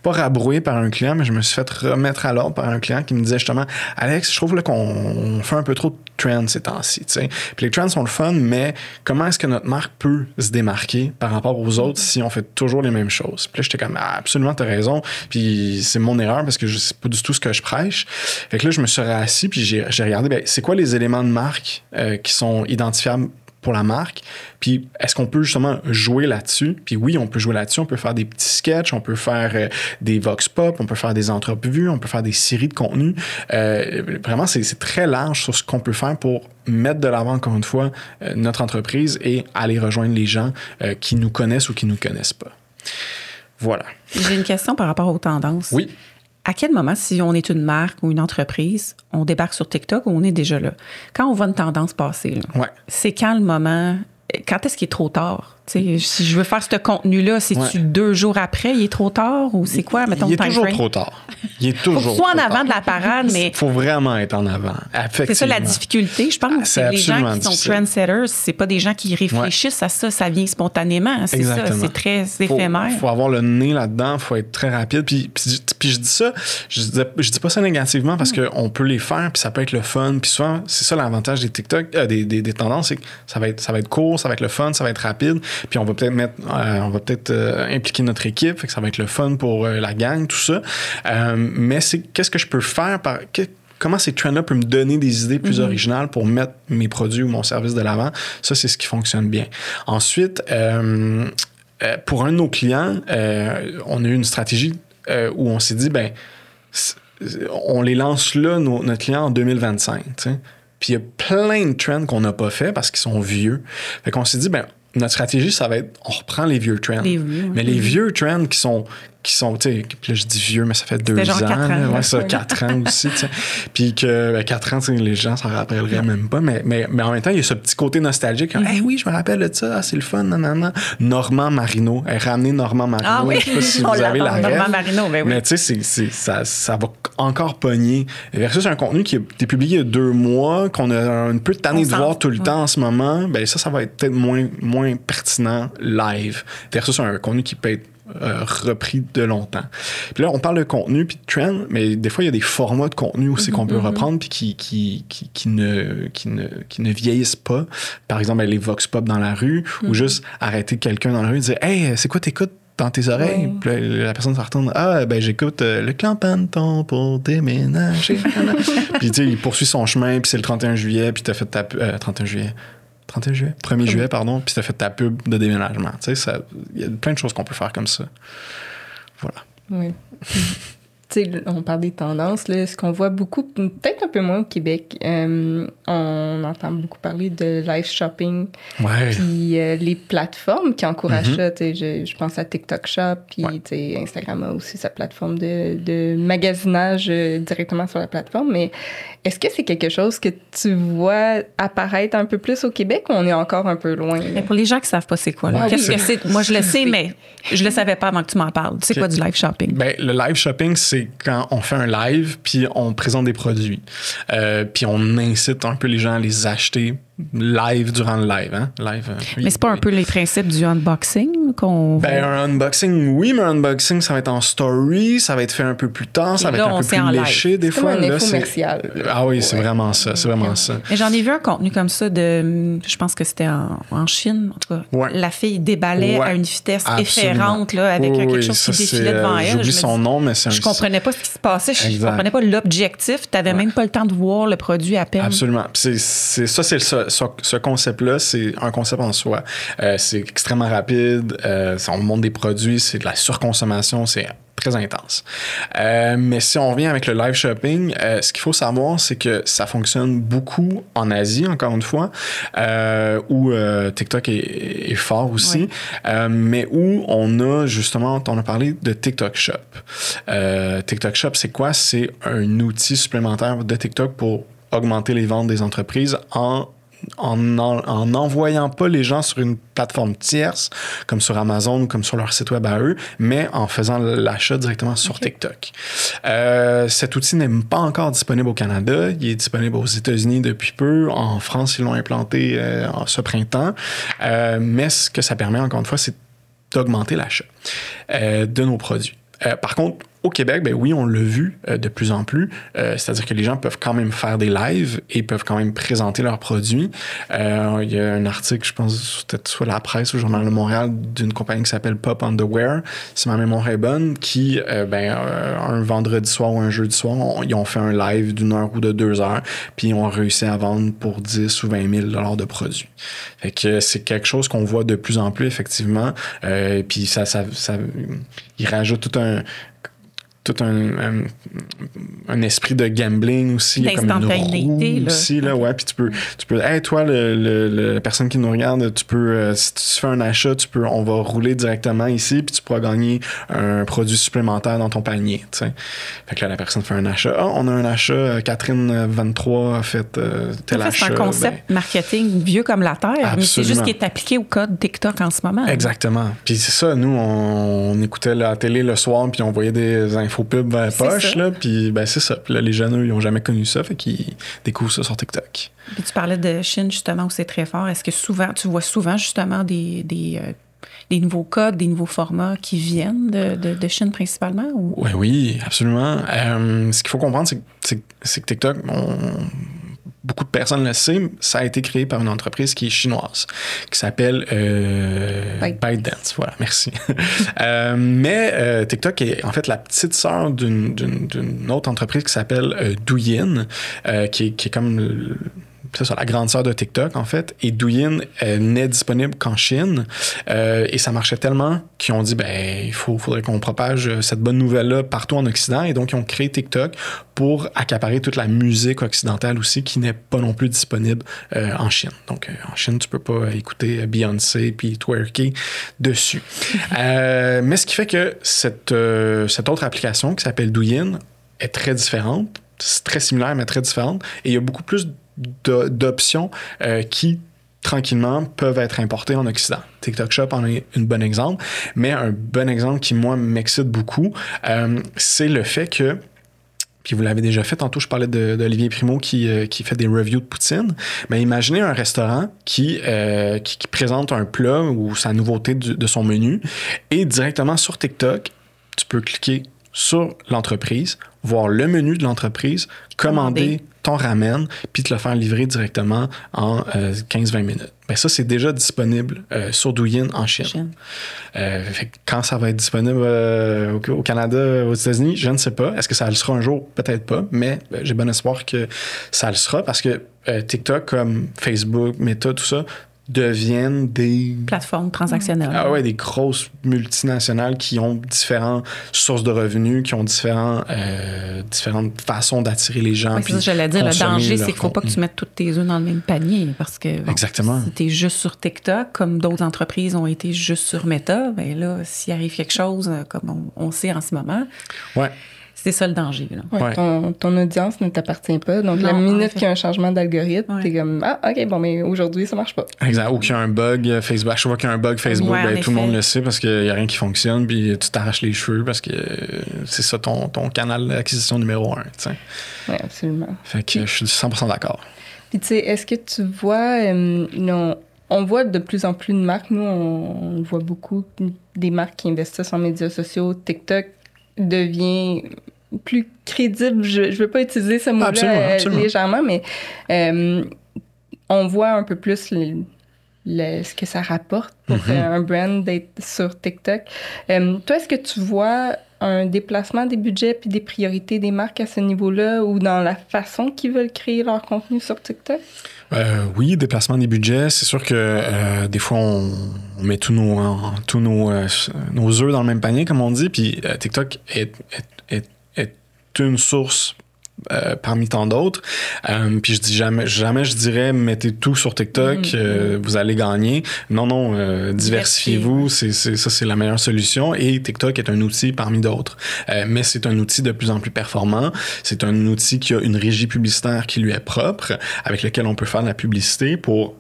pas rabrouer par un client, mais je me suis fait remettre à l'ordre par un client qui me disait justement, Alex, je trouve là, qu'on fait un peu trop de trends ces temps-ci. T'sais. Puis les trends sont le fun, mais comment est-ce que notre marque peut se démarquer par rapport aux autres si on fait toujours les mêmes choses? Puis là, j'étais comme, absolument, t'as raison. Puis c'est mon erreur parce que c'est pas du tout ce que je prêche. Fait que là, je me suis assis puis j'ai regardé, c'est quoi les éléments de marque qui sont identifiables pour la marque, puis est-ce qu'on peut justement jouer là-dessus? Puis oui, on peut jouer là-dessus, on peut faire des petits sketchs, on peut faire des vox pop, on peut faire des entrevues, on peut faire des séries de contenu. Vraiment, c'est très large sur ce qu'on peut faire pour mettre de l'avant, encore une fois, notre entreprise et aller rejoindre les gens qui nous connaissent ou qui nous connaissent pas. Voilà. J'ai une question par rapport aux tendances. Oui. À quel moment, si on est une marque ou une entreprise, on débarque sur TikTok ou on est déjà là? Quand on voit une tendance passer, là, c'est quand le moment... Quand est-ce qu'il est trop tard? T'sais, si je veux faire ce contenu-là, c'est-tu 2 jours après, il est trop tard ou c'est quoi, mettons, il est time toujours frame? trop tard. Il est toujours faut que soit en avant de la parade, mais... Il faut vraiment être en avant. C'est ça la difficulté. Je pense que c'est les gens qui sont trendsetters, c'est pas des gens qui réfléchissent à ça, ça vient spontanément. C'est ça, c'est très éphémère. Il faut avoir le nez là-dedans, il faut être très rapide. Puis je dis ça, je dis pas ça négativement parce qu'on peut les faire, puis ça peut être le fun. Puis souvent, c'est ça l'avantage des TikTok, des tendances, c'est que ça va être court, ça va être le fun, ça va être rapide. Puis on va peut-être impliquer notre équipe, fait que ça va être le fun pour la gang, tout ça. Mais qu'est-ce que je peux faire comment ces trends-là peuvent me donner des idées plus originales pour mettre mes produits ou mon service de l'avant? Ça, c'est ce qui fonctionne bien. Ensuite, pour un de nos clients, on a eu une stratégie où on s'est dit, on les lance là, notre client, en 2025. T'sais. Puis il y a plein de trends qu'on n'a pas fait parce qu'ils sont vieux. Fait qu'on s'est dit, notre stratégie, ça va être, on reprend les vieux trends. Mais les vieux trends qui sont tu sais, là, je dis vieux, mais ça fait 2 ans. 4 ans. Ouais, ça, 4 ans aussi, tu sais. Puis que 4 ans, les gens s'en rappelleraient même pas. Mais en même temps, il y a ce petit côté nostalgique. Hey, oui, je me rappelle de ça, c'est le fun, nanana. Normand Marino. Ramener Normand Marino. Ah oui, je sais pas si vous avez la rêve. Normand Marino, mais oui. Mais tu sais, ça va encore pogner. Versus un contenu qui a été publié il y a 2 mois, qu'on a un peu tanné de voir tout le temps en ce moment, ça va être peut-être moins pertinent live. Versus un contenu qui peut être repris de longtemps. Puis là, on parle de contenu puis de trend, mais des fois, il y a des formats de contenu aussi qu'on peut reprendre puis qui ne vieillissent pas. Par exemple, les vox pop dans la rue ou juste arrêter quelqu'un dans la rue et dire « Hey, c'est quoi t'écoutes dans tes oreilles? » Puis là, la personne se retourne « j'écoute le Clampanton pour déménager. » Puis tu sais, il poursuit son chemin puis c'est le 31 juillet puis t'as fait ta... 1er juillet, pardon, puis t'as fait ta pub de déménagement. Tu sais, il y a plein de choses qu'on peut faire comme ça. Voilà. Oui. Tu sais, on parle des tendances, là, ce qu'on voit beaucoup, peut-être un peu moins au Québec, on entend beaucoup parler de live shopping. Ouais. Puis les plateformes qui encouragent ça, tu sais, je pense à TikTok Shop, puis tu sais, Instagram a aussi sa plateforme de magasinage directement sur la plateforme. Mais est-ce que c'est quelque chose que tu vois apparaître un peu plus au Québec ou on est encore un peu loin? Mais pour les gens qui ne savent pas c'est quoi, là, qu'est-ce que c'est? Moi, je le sais, mais je le savais pas avant que tu m'en parles. C'est quoi du live shopping? Le live shopping, c'est quand on fait un live puis on présente des produits. Puis on incite un peu les gens à les acheter live durant le live. Hein? Mais c'est pas un peu les principes du unboxing qu'on... Un unboxing, oui, mais un unboxing, ça va être en story, ça va être fait un peu plus tard, ça va être un peu plus léché des fois. C'est comme un infomercial. Ah oui, c'est vraiment ça, c'est vraiment ça. Mais j'en ai vu un contenu comme ça je pense que c'était en Chine, en tout cas. Ouais. La fille déballait à une vitesse effrayante là, avec quelque chose qui défilait devant elle. J'oublie son nom, mais je comprenais pas ce qui se passait, je comprenais pas l'objectif, t'avais même pas le temps de voir le produit à peine. Absolument. Ce concept-là, c'est un concept en soi. C'est extrêmement rapide, on montre des produits, c'est de la surconsommation, c'est très intense. Mais si on revient avec le live shopping, ce qu'il faut savoir, c'est que ça fonctionne beaucoup en Asie, encore une fois, où TikTok est fort aussi, mais où on a parlé de TikTok Shop. TikTok Shop, c'est quoi? C'est un outil supplémentaire de TikTok pour augmenter les ventes des entreprises en en envoyant pas les gens sur une plateforme tierce, comme sur Amazon ou comme sur leur site web à eux, mais en faisant l'achat directement sur TikTok. Cet outil n'est pas encore disponible au Canada. Il est disponible aux États-Unis depuis peu. En France, ils l'ont implanté ce printemps. Mais ce que ça permet, encore une fois, c'est d'augmenter l'achat de nos produits. Par contre, au Québec, ben oui, on l'a vu de plus en plus. C'est-à-dire que les gens peuvent quand même faire des lives et peuvent quand même présenter leurs produits. Il y a un article, je pense, peut-être soit la presse ou le Journal de Montréal, d'une compagnie qui s'appelle Pop Underwear, si ma mémoire est bonne, qui, un vendredi soir ou un jeudi soir, ils ont fait un live d'1 heure ou de 2 heures, puis ils ont réussi à vendre pour 10 ou 20 000 $ de produits. Fait que c'est quelque chose qu'on voit de plus en plus, effectivement. Puis ça, il rajoute tout un esprit de gambling aussi. Il y a comme une roue aussi, là, ouais. Puis tu peux, hey, toi, la personne qui nous regarde, tu peux, si tu fais un achat, on va rouler directement ici, puis tu pourras gagner un produit supplémentaire dans ton panier, tu sais. Fait que là, la personne fait un achat. Ah, on a un achat, Catherine 23 a fait tel achat. C'est un concept marketing vieux comme la terre, absolument. Mais c'est juste qui est appliqué au code TikTok en ce moment. Exactement. Puis c'est ça, nous, on écoutait la télé le soir, puis on voyait des infos pub vers la poche, là, puis ben c'est ça. Puis là, les jeunes, eux, ils n'ont jamais connu ça, fait qu'ils découvrent ça sur TikTok. Puis tu parlais de Chine, justement, où c'est très fort. Est-ce que tu vois souvent, justement, des nouveaux codes, des nouveaux formats qui viennent de Chine principalement? Ou? Oui, absolument. Ce qu'il faut comprendre, c'est que TikTok, beaucoup de personnes le savent, ça a été créé par une entreprise qui est chinoise, qui s'appelle ByteDance. Voilà, merci. Mais TikTok est en fait la petite sœur d'une autre entreprise qui s'appelle Douyin, qui est comme c'est ça, la grande sœur de TikTok, en fait. Et Douyin n'est disponible qu'en Chine. Et ça marchait tellement qu'ils ont dit, ben, il faudrait qu'on propage cette bonne nouvelle-là partout en Occident. Et donc, ils ont créé TikTok pour accaparer toute la musique occidentale aussi, qui n'est pas non plus disponible en Chine. Donc, en Chine, tu peux pas écouter Beyoncé puis twerker dessus. Mais ce qui fait que cette autre application qui s'appelle Douyin est très différente. C'est très similaire, mais très différente. Et il y a beaucoup plus d'options qui, tranquillement, peuvent être importées en Occident. TikTok Shop en est un bon exemple, mais un bon exemple qui, moi, m'excite beaucoup, c'est le fait que, puis vous l'avez déjà fait, tantôt je parlais d'Olivier Primo qui fait des reviews de poutine, mais imaginez un restaurant qui présente un plat ou sa nouveauté de son menu, et directement sur TikTok, tu peux cliquer sur l'entreprise, voir le menu de l'entreprise, commander ton ramen, puis te le faire livrer directement en 15-20 minutes. Ben ça, c'est déjà disponible sur Douyin en Chine. Fait que quand ça va être disponible au Canada, aux États-Unis, je ne sais pas. Est-ce que ça le sera un jour? Peut-être pas, mais j'ai bon espoir que ça le sera parce que TikTok, comme Facebook, Meta, tout ça, deviennent des plateformes transactionnelles. Ah ouais, des grosses multinationales qui ont différentes sources de revenus, qui ont différentes façons d'attirer les gens. Oui, c'est ça, j'allais dire, le danger, c'est qu'il ne faut pas que tu mettes tous tes œufs dans le même panier parce que exactement. Si tu es juste sur TikTok, comme d'autres entreprises ont été juste sur Meta, bien là, s'il arrive quelque chose, comme on sait en ce moment, ouais. C'est ça le danger. Là. Ouais, ton audience ne t'appartient pas. Donc, la minute qu'il y a un changement d'algorithme, t'es comme, ah, OK, bon, mais aujourd'hui, ça marche pas. Exact. Ou qu'il y a un bug Facebook. À chaque fois qu'il y a un bug Facebook, ben, tout le monde le sait parce qu'il n'y a rien qui fonctionne, puis tu t'arraches les cheveux parce que c'est ça ton canal d'acquisition numéro 1. Oui, absolument. Fait que je suis 100% d'accord. Puis, tu sais, est-ce que tu vois, on voit de plus en plus de marques, nous, on voit beaucoup des marques qui investissent en médias sociaux. TikTok devient plus crédible, je ne veux pas utiliser ce mot-là absolument. Légèrement, mais on voit un peu plus ce que ça rapporte pour un brand d'être sur TikTok. Toi, est-ce que tu vois un déplacement des budgets puis des priorités des marques à ce niveau-là ou dans la façon qu'ils veulent créer leur contenu sur TikTok? Oui, déplacement des budgets. C'est sûr que des fois, on met tous nos œufs dans le même panier, comme on dit. Puis TikTok est une source parmi tant d'autres. Puis je dis jamais je dirais mettez tout sur TikTok, vous allez gagner. Non, diversifiez-vous, c'est la meilleure solution et TikTok est un outil parmi d'autres. Mais c'est un outil de plus en plus performant. C'est un outil qui a une régie publicitaire qui lui est propre, avec lequel on peut faire de la publicité pour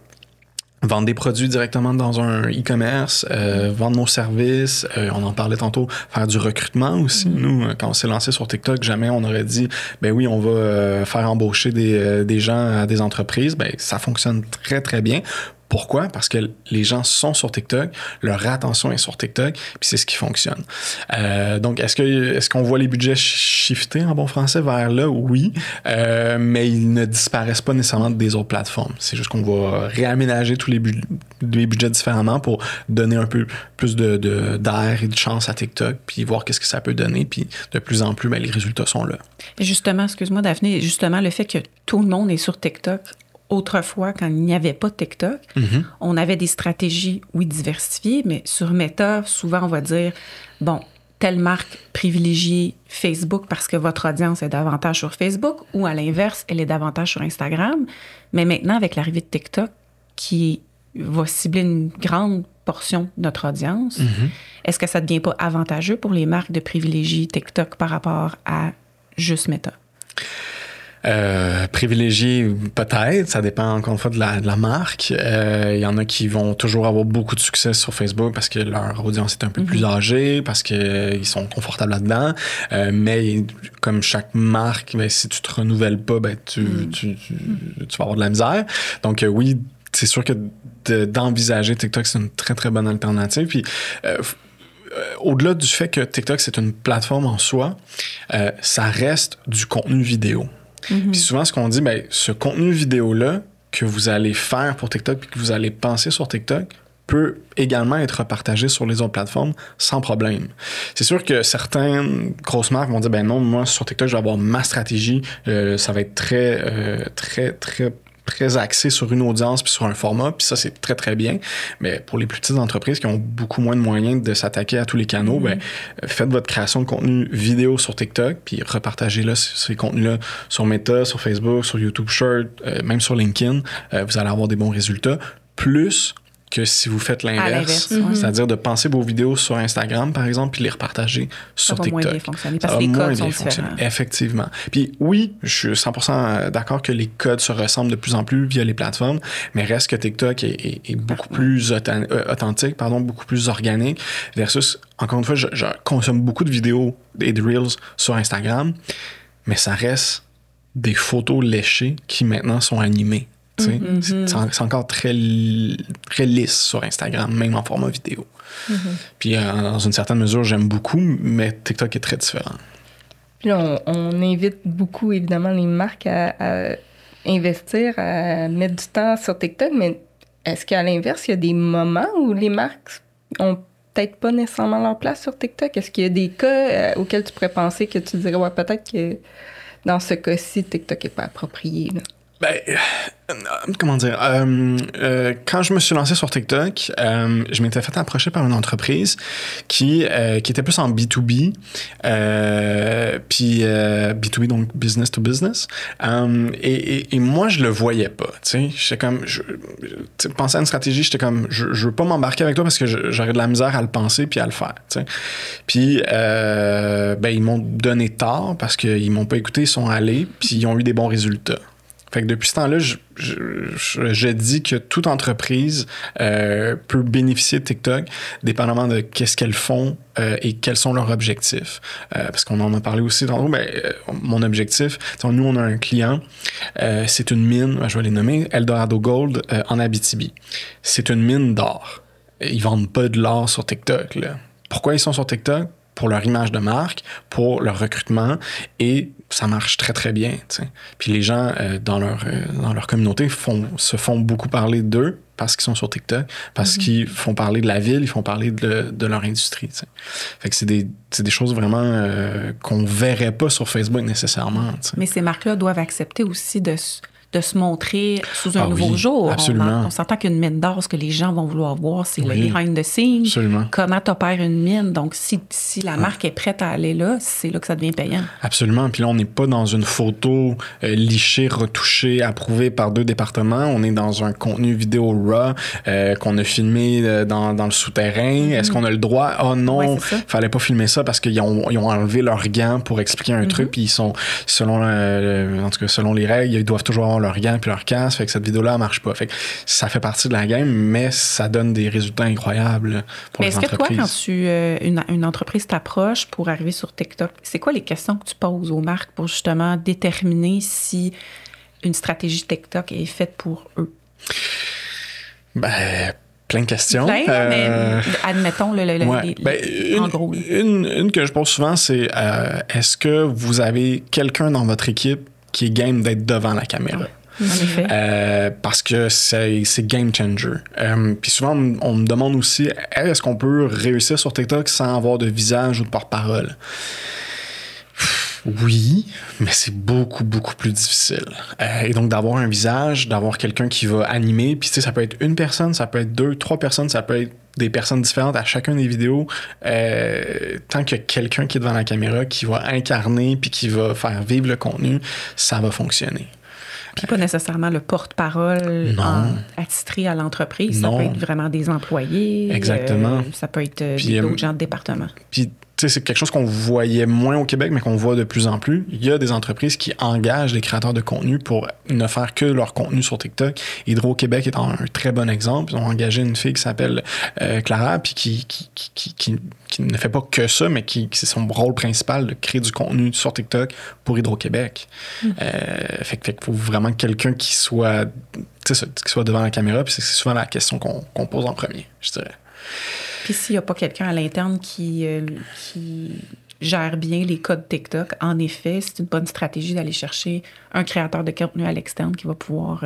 vendre des produits directement dans un e-commerce, vendre nos services, on en parlait tantôt, faire du recrutement aussi. Nous, quand on s'est lancé sur TikTok, jamais on aurait dit, ben oui, on va faire embaucher des gens à des entreprises. Ben ça fonctionne très, très bien. Pourquoi? Parce que les gens sont sur TikTok, leur attention est sur TikTok, puis c'est ce qui fonctionne. Donc, est-ce qu'on voit les budgets shifter en bon français vers là? Oui, mais ils ne disparaissent pas nécessairement des autres plateformes. C'est juste qu'on va réaménager tous les budgets différemment pour donner un peu plus d'air et de chance à TikTok, puis voir qu'est-ce que ça peut donner, puis de plus en plus, ben, les résultats sont là. Justement, excuse-moi Daphné, justement le fait que tout le monde est sur TikTok. Autrefois, quand il n'y avait pas de TikTok, on avait des stratégies, oui, diversifiées, mais sur Meta, souvent, on va dire, bon, telle marque privilégie Facebook parce que votre audience est davantage sur Facebook ou à l'inverse, elle est davantage sur Instagram. Mais maintenant, avec l'arrivée de TikTok, qui va cibler une grande portion de notre audience, est-ce que ça ne devient pas avantageux pour les marques de privilégier TikTok par rapport à juste Meta? Privilégié, peut-être, ça dépend encore une fois de la marque. Il y en a qui vont toujours avoir beaucoup de succès sur Facebook parce que leur audience est un peu plus âgée, parce qu'ils sont confortables là-dedans. Mais comme chaque marque, ben, si tu te renouvelles pas, ben, tu vas avoir de la misère. Donc oui, c'est sûr que d'envisager TikTok, c'est une très, très bonne alternative. Puis au-delà du fait que TikTok, c'est une plateforme en soi, ça reste du contenu vidéo. Puis souvent, ce qu'on dit, ben, ce contenu vidéo-là que vous allez faire pour TikTok puis que vous allez penser sur TikTok peut également être partagé sur les autres plateformes sans problème. C'est sûr que certaines grosses marques vont dire, ben non, moi, sur TikTok, je vais avoir ma stratégie. Ça va être très axé sur une audience puis sur un format, puis ça, c'est très, très bien. Mais pour les plus petites entreprises qui ont beaucoup moins de moyens de s'attaquer à tous les canaux, ben, faites votre création de contenu vidéo sur TikTok, puis repartagez-le, ces contenus-là, sur Meta, sur Facebook, sur YouTube Short, même sur LinkedIn. Vous allez avoir des bons résultats. Plus que si vous faites l'inverse, c'est-à-dire de penser vos vidéos sur Instagram, par exemple, puis les repartager sur TikTok. Ça va moins bien fonctionner parce que les codes sont différents. Effectivement. Puis oui, je suis 100% d'accord que les codes se ressemblent de plus en plus via les plateformes, mais reste que TikTok est beaucoup plus authentique, beaucoup plus organique, versus, encore une fois, je consomme beaucoup de vidéos et de Reels sur Instagram, mais ça reste des photos léchées qui maintenant sont animées. C'est encore très lisse sur Instagram, même en format vidéo. Puis dans une certaine mesure, j'aime beaucoup, mais TikTok est très différent. Puis là, on invite beaucoup, évidemment, les marques à investir, à mettre du temps sur TikTok, mais est-ce qu'à l'inverse, il y a des moments où les marques ont peut-être pas nécessairement leur place sur TikTok? Est-ce qu'il y a des cas auxquels tu pourrais penser que tu dirais, ouais, peut-être que dans ce cas-ci, TikTok n'est pas approprié, là? Ben, comment dire? Quand je me suis lancé sur TikTok, je m'étais fait approcher par une entreprise qui était plus en B2B, puis B2B, donc business to business. Et moi, je le voyais pas. J'étais comme, pensais à une stratégie, j'étais comme, je veux pas m'embarquer avec toi parce que j'aurais de la misère à le penser puis à le faire. Puis, ben, ils m'ont donné tort parce qu'ils m'ont pas écouté, ils sont allés, puis ils ont eu des bons résultats. Fait que depuis ce temps-là, je dis que toute entreprise peut bénéficier de TikTok, dépendamment de qu'est-ce qu'elles font et quels sont leurs objectifs. Parce qu'on en a parlé aussi tantôt, mon objectif, nous, on a un client, c'est une mine, je vais les nommer, Eldorado Gold en Abitibi. C'est une mine d'or. Ils vendent pas de l'or sur TikTok, là. Pourquoi ils sont sur TikTok? Pour leur image de marque, pour leur recrutement, et ça marche très, très bien. T'sais. Puis les gens dans leur communauté se font beaucoup parler d'eux parce qu'ils sont sur TikTok, parce qu'ils font parler de la ville, ils font parler de leur industrie. T'sais. Fait que c'est des choses vraiment qu'on verrait pas sur Facebook nécessairement. T'sais. Mais ces marques-là doivent accepter aussi de de se montrer sous un nouveau jour. Absolument. On s'entend qu'une mine d'or, ce que les gens vont vouloir voir, c'est le behind the scenes. Absolument. Comment tu opères une mine. Donc, si la marque est prête à aller là, c'est là que ça devient payant. Absolument. Puis là, on n'est pas dans une photo lichée, retouchée, approuvée par 2 départements. On est dans un contenu vidéo RAW qu'on a filmé dans le souterrain. Est-ce qu'on a le droit? Oh non, fallait pas filmer ça parce qu'ils ont enlevé leurs gants pour expliquer un truc. Puis ils sont, selon les règles, ils doivent toujours avoir leurs gants puis leur casque. Fait que cette vidéo-là, elle marche pas. Fait que ça fait partie de la game, mais ça donne des résultats incroyables pour les entreprises. Est-ce que toi, quand une entreprise t'approche pour arriver sur TikTok, c'est quoi les questions que tu poses aux marques pour justement déterminer si une stratégie TikTok est faite pour eux? Ben, plein de questions. Mais admettons en gros. Une que je pose souvent, c'est est-ce que vous avez quelqu'un dans votre équipe qui est game d'être devant la caméra? En effet. Parce que c'est game changer. Puis souvent, on me demande aussi, est-ce qu'on peut réussir sur TikTok sans avoir de visage ou de porte-parole? Oui, mais c'est beaucoup, beaucoup plus difficile. Et donc, d'avoir un visage, d'avoir quelqu'un qui va animer, puis tu sais, ça peut être une personne, ça peut être 2, 3 personnes, ça peut être des personnes différentes à chacun des vidéos. Tant qu'il y a quelqu'un qui est devant la caméra, qui va incarner, puis qui va faire vivre le contenu, ça va fonctionner. Puis pas nécessairement le porte-parole attitré à l'entreprise. Ça peut être vraiment des employés. Exactement. Ça peut être d'autres gens de département. Puis, tu sais, c'est quelque chose qu'on voyait moins au Québec, mais qu'on voit de plus en plus. Il y a des entreprises qui engagent des créateurs de contenu pour ne faire que leur contenu sur TikTok. Hydro-Québec est un très bon exemple. Ils ont engagé une fille qui s'appelle Clara, puis qui ne fait pas que ça, mais c'est son rôle principal de créer du contenu sur TikTok pour Hydro-Québec. Fait qu'il faut vraiment quelqu'un qui soit devant la caméra, puis c'est souvent la question qu'on pose en premier, je dirais. Puis s'il n'y a pas quelqu'un à l'interne qui gère bien les codes TikTok, en effet, c'est une bonne stratégie d'aller chercher un créateur de contenu à l'externe qui va pouvoir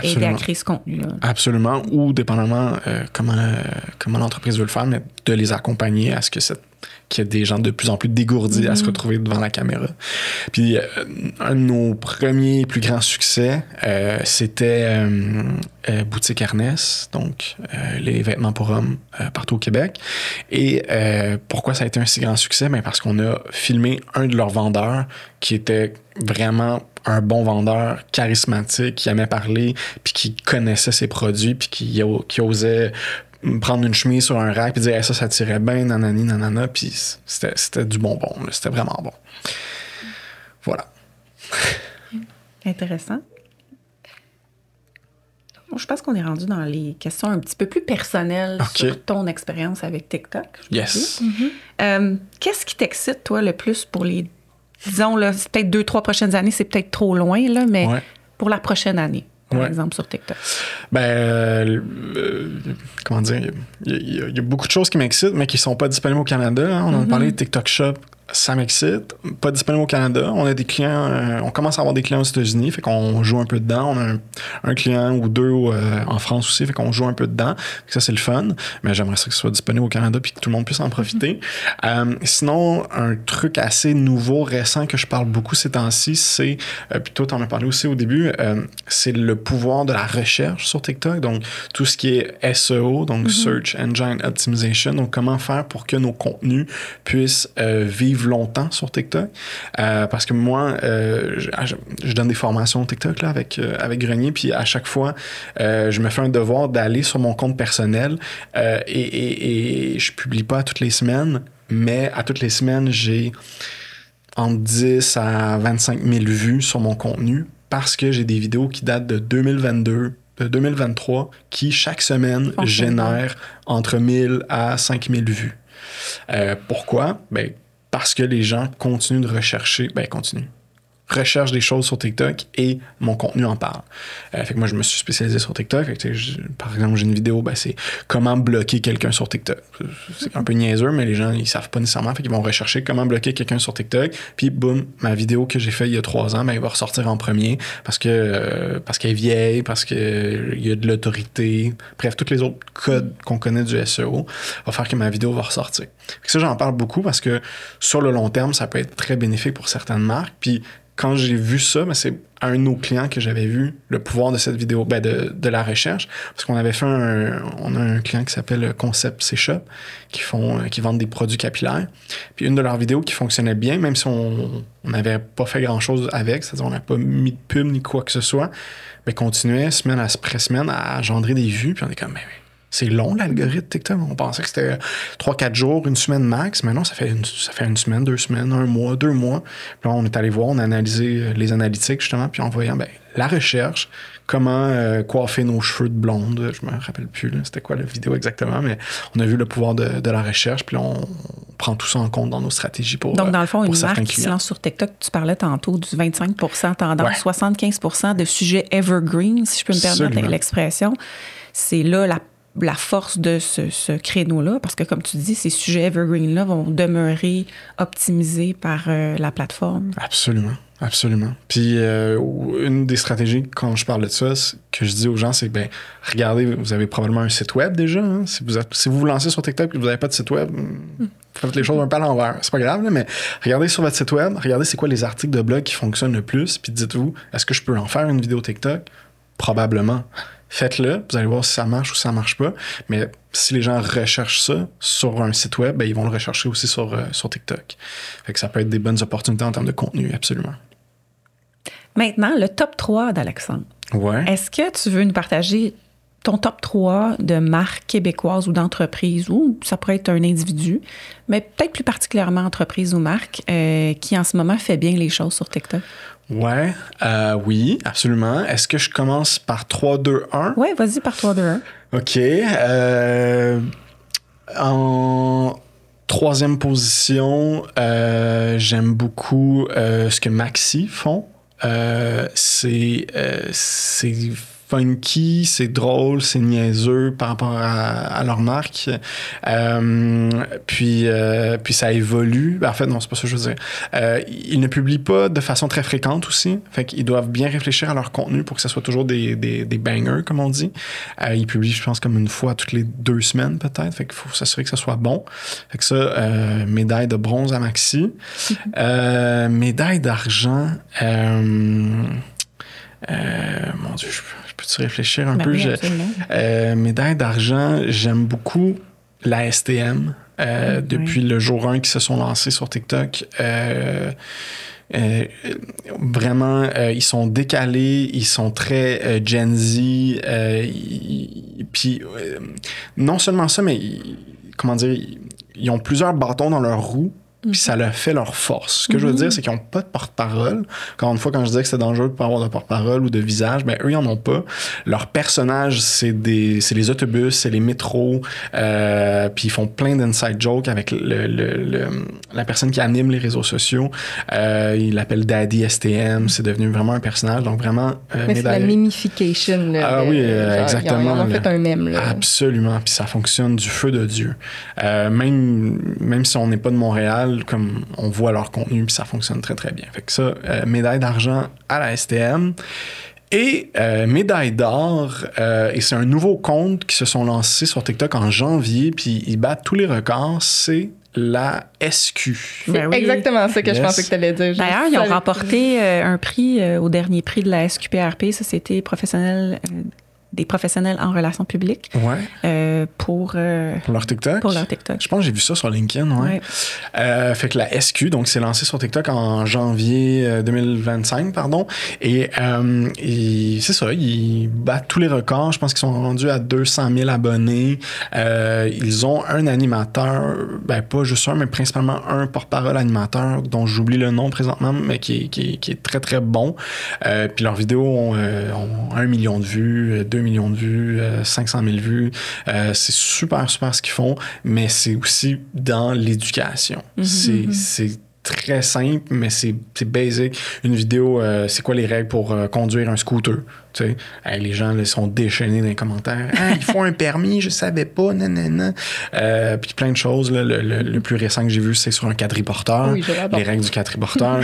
aider à créer ce contenu-là. Absolument. Ou dépendamment comment l'entreprise veut le faire, mais de les accompagner à ce que qu'il y ait des gens de plus en plus dégourdis à se retrouver devant la caméra. Puis un de nos premiers plus grands succès, c'était Boutique Ernest, donc les vêtements pour hommes partout au Québec. Et pourquoi ça a été un si grand succès? Ben parce qu'on a filmé un de leurs vendeurs qui était vraiment un bon vendeur, charismatique, qui aimait parler, puis qui connaissait ses produits, puis qui osait prendre une chemise sur un rack et dire ça tirait bien, nanani, nanana, puis c'était du bonbon, là, c'était vraiment bon. Voilà. Intéressant. Je pense qu'on est rendu dans les questions un petit peu plus personnelles sur ton expérience avec TikTok. Yes. Qu'est-ce qui t'excite, toi, le plus pour les, disons, là, c'est peut-être 2-3 prochaines années, c'est peut-être trop loin, là, mais pour la prochaine année? Par exemple, sur TikTok? Comment dire? Il y a beaucoup de choses qui m'excitent, mais qui ne sont pas disponibles au Canada. Hein. On en a parlé de TikTok Shop. Ça m'excite. Pas disponible au Canada. On a des clients, on commence à avoir des clients aux États-Unis, fait qu'on joue un peu dedans. On a un client ou 2 en France aussi, fait qu'on joue un peu dedans. Ça, c'est le fun. Mais j'aimerais ça que ce soit disponible au Canada puis que tout le monde puisse en profiter. Sinon, un truc assez nouveau, récent, que je parle beaucoup ces temps-ci, c'est, puis toi, t'en as parlé aussi au début, c'est le pouvoir de la recherche sur TikTok. Donc, tout ce qui est SEO, donc Search Engine Optimization. Donc, comment faire pour que nos contenus puissent vivre longtemps sur TikTok. Parce que moi, je donne des formations TikTok là, avec Grenier, puis à chaque fois, je me fais un devoir d'aller sur mon compte personnel et je publie pas à toutes les semaines, mais à toutes les semaines, j'ai entre 10 à 25 000 vues sur mon contenu parce que j'ai des vidéos qui datent de 2022, de 2023, qui chaque semaine génèrent entre 1000 à 5000 vues. Pourquoi? Ben, parce que les gens continuent de rechercher, recherchent des choses sur TikTok et mon contenu en parle. Fait que moi, je me suis spécialisé sur TikTok. Fait que, par exemple, j'ai une vidéo, c'est comment bloquer quelqu'un sur TikTok. C'est un peu niaiseux, mais les gens, ils savent pas nécessairement. Fait qu'ils vont rechercher comment bloquer quelqu'un sur TikTok. Puis, boum, ma vidéo que j'ai faite il y a 3 ans, elle va ressortir en premier parce qu'elle est vieille, parce qu'il y a de l'autorité. Bref, tous les autres codes qu'on connaît du SEO va faire que ma vidéo va ressortir. Fait que ça, j'en parle beaucoup parce que sur le long terme, ça peut être très bénéfique pour certaines marques. Puis, quand j'ai vu ça, ben, c'est à un de nos clients que j'avais vu le pouvoir de cette vidéo, ben de la recherche. Parce qu'on avait fait on a un client qui s'appelle Concept C Shop qui vendent des produits capillaires. Puis une de leurs vidéos qui fonctionnait bien, même si on n'avait pas fait grand-chose avec, c'est-à-dire on n'a pas mis de pub ni quoi que ce soit, ben continuait semaine après semaine à engendrer des vues. Puis on est comme, ben, c'est long l'algorithme TikTok. On pensait que c'était 3-4 jours, une semaine max. Mais non, ça fait une semaine, 2 semaines, 1 mois, 2 mois. Puis là, on est allé voir, on a analysé les analytiques justement, puis en voyant la recherche, comment coiffer nos cheveux de blonde. Je me rappelle plus, là, c'était quoi la vidéo exactement, mais on a vu le pouvoir de la recherche, puis là, on prend tout ça en compte dans nos stratégies pour Donc, dans le fond, une marque clients. qui se lance sur TikTok, tu parlais tantôt du 25% tendance, 75% de sujets evergreen, si je peux me permettre l'expression. C'est là la force de ce créneau-là, parce que, comme tu dis, ces sujets evergreen-là vont demeurer optimisés par la plateforme. Absolument. Absolument. Puis, une des stratégies, quand je parle de ça, que je dis aux gens, c'est, regardez, vous avez probablement un site web déjà. Hein? Si vous vous lancez sur TikTok et que vous n'avez pas de site web, faites les choses un peu à l'envers. C'est pas grave, là, mais regardez sur votre site web, regardez c'est quoi les articles de blog qui fonctionnent le plus, puis dites-vous, est-ce que je peux en faire une vidéo TikTok? Probablement. Faites-le, vous allez voir si ça marche ou si ça marche pas. Mais si les gens recherchent ça sur un site web, ils vont le rechercher aussi sur TikTok. Fait que ça peut être des bonnes opportunités en termes de contenu, absolument. Maintenant, le top 3 d'Alexandre. Ouais. Est-ce que tu veux nous partager ton top 3 de marques québécoises ou d'entreprises, ou ça pourrait être un individu, mais peut-être plus particulièrement entreprise ou marque, qui en ce moment fait bien les choses sur TikTok? Ouais, oui, absolument. Est-ce que je commence par 3, 2, 1? Ouais, vas-y par 3, 2, 1. OK. En troisième position, j'aime beaucoup ce que Maxi font. C'est funky, c'est drôle, c'est niaiseux par rapport à leur marque. Puis ça évolue. En fait, non, c'est pas ça que je veux dire. Ils ne publient pas de façon très fréquente aussi. Fait qu'ils doivent bien réfléchir à leur contenu pour que ça soit toujours des bangers, comme on dit. Ils publient, je pense, comme une fois toutes les 2 semaines, peut-être. Fait qu'il faut s'assurer que ça soit bon. Fait que ça, médaille de bronze à Maxi. Médaille d'argent... mon Dieu, je peux-tu réfléchir un peu? Oui, médaille d'argent, j'aime beaucoup la STM. Depuis le jour 1 qui se sont lancés sur TikTok. Vraiment, ils sont décalés, ils sont très Gen Z. Puis, non seulement ça, mais comment dire, ils ont plusieurs bâtons dans leur roue. Puis ça leur fait leur force. Ce que je veux dire, c'est qu'ils n'ont pas de porte-parole. Encore une fois, quand je disais que c'était dangereux de ne pas avoir de porte-parole ou de visage, eux, ils n'en ont pas. Leurs personnages, c'est les autobus, c'est les métros. Puis ils font plein d'inside jokes avec la personne qui anime les réseaux sociaux. Il l'appelle Daddy STM. C'est devenu vraiment un personnage. Donc vraiment... mais c'est la mimification. Là, oui, exactement. Ils en ont fait un mème. Là. Absolument. Puis ça fonctionne du feu de Dieu. Même si on n'est pas de Montréal, comme on voit leur contenu, puis ça fonctionne très, très bien. Fait que ça, médaille d'argent à la STM. Et médaille d'or, et c'est un nouveau compte qui se sont lancés sur TikTok en janvier, puis ils battent tous les records, c'est la SQ. C'est exactement ça que je pensais que tu allais dire. D'ailleurs, ils ont remporté un prix au dernier prix de la SQPRP, Société professionnelle... des professionnels en relations publiques pour leur TikTok. Pour leur TikTok. Je pense que j'ai vu ça sur LinkedIn, ouais. Fait que la SQ, donc, s'est lancée sur TikTok en janvier 2025, pardon. Et c'est ça, ils battent tous les records. Je pense qu'ils sont rendus à 200 000 abonnés. Ils ont un animateur, pas juste un, mais principalement un porte-parole animateur dont j'oublie le nom présentement, mais qui est très, très bon. Puis leurs vidéos ont 1 million de vues, 2 millions de vues, 500 000 vues. C'est super, super ce qu'ils font, mais c'est aussi dans l'éducation. C'est très simple, mais c'est basic. Une vidéo, c'est quoi les règles pour conduire un scooter? Tu sais, les gens là, sont déchaînés dans les commentaires. Ah, il faut un permis, je savais pas, nanana. Puis plein de choses. Là, le plus récent que j'ai vu, c'est sur un quadriporteur. Oui, les règles du quadriporteur.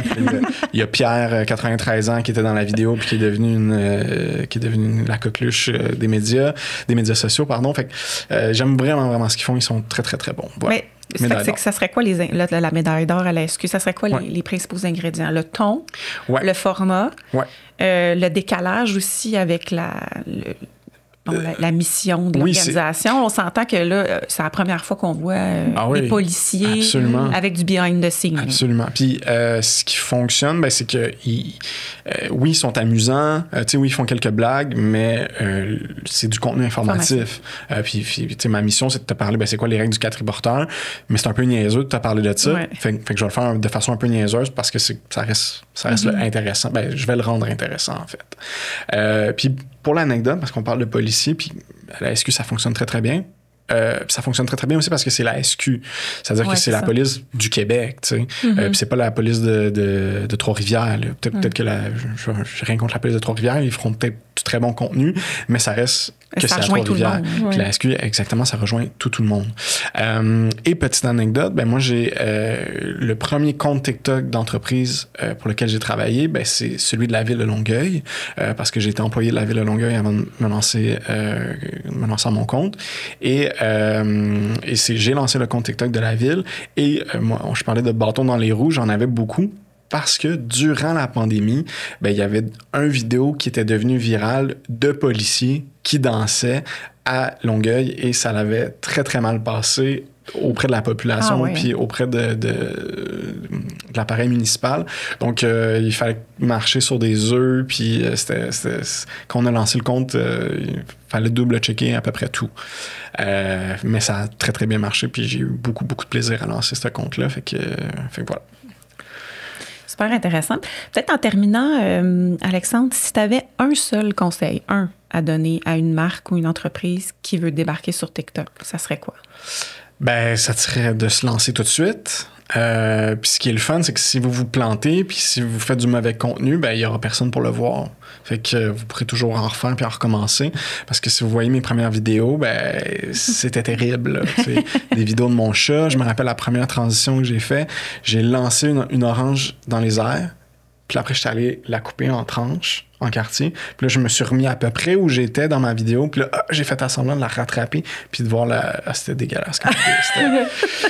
Il y a Pierre, 93 ans, qui était dans la vidéo puis qui est devenu la coqueluche des médias sociaux, pardon. Fait que j'aime vraiment ce qu'ils font. Ils sont très, très, très bons. Voilà. Mais ça serait quoi la médaille d'or à la SQ? Ça serait quoi les principaux ingrédients? Le ton, le format, le décalage aussi avec la mission de l'organisation. On s'entend que là, c'est la première fois qu'on voit des policiers avec du behind the scenes. Absolument. Puis ce qui fonctionne, ben, c'est que oui, ils sont amusants. Oui, ils font quelques blagues, mais c'est du contenu informatif. Puis ma mission, c'est de te parler, ben, c'est quoi les règles du quadriporteur, mais c'est un peu niaiseux de te parler de ça. Ouais. Fait que je vais le faire de façon un peu niaiseuse parce que ça reste là, intéressant. Ben, je vais le rendre intéressant, en fait. Puis pour l'anecdote, parce qu'on parle de policiers, puis à la SQ, ça fonctionne très, très bien. Ça fonctionne très, très bien aussi parce que c'est la SQ. C'est-à-dire que c'est la police du Québec, tu sais. Puis c'est pas la police de Trois-Rivières. Peut-être que j'ai rien contre la police de Trois-Rivières. Ils feront peut-être du très bon contenu, mais ça reste que c'est à Trois-Rivières. Puis la SQ, exactement, ça rejoint tout le monde. Et petite anecdote, ben moi, j'ai le premier compte TikTok d'entreprise pour lequel j'ai travaillé, ben c'est celui de la ville de Longueuil, parce que j'ai été employé de la ville de Longueuil avant de me lancer à mon compte. Et j'ai lancé le compte TikTok de la ville. Et moi, je parlais de bâtons dans les roues, j'en avais beaucoup. Parce que durant la pandémie, ben, il y avait un vidéo qui était devenue virale de policiers qui dansaient à Longueuil et ça l'avait très, très mal passé auprès de la population puis auprès de l'appareil municipal. Donc, il fallait marcher sur des œufs puis quand on a lancé le compte, il fallait double-checker à peu près tout. Mais ça a très, très bien marché puis j'ai eu beaucoup, beaucoup de plaisir à lancer ce compte-là. Fait que voilà. Super intéressant. Peut-être en terminant, Alexandre, si tu avais un seul conseil, à donner à une marque ou une entreprise qui veut débarquer sur TikTok, ça serait quoi? Ben, ça serait de se lancer tout de suite. Puis ce qui est le fun, c'est que si vous vous plantez, puis si vous faites du mauvais contenu, ben il y aura personne pour le voir. Fait que vous pourrez toujours en refaire puis en recommencer. Parce que si vous voyez mes premières vidéos, ben c'était terrible. Des vidéos de mon chat. Je me rappelle la première transition que j'ai fait. J'ai lancé une orange dans les airs. Puis après, j'étais allé la couper en tranches, en quartier. Puis là, je me suis remis à peu près où j'étais dans ma vidéo. Puis là, j'ai fait semblant de la rattraper. Puis de voir c'était dégueulasse.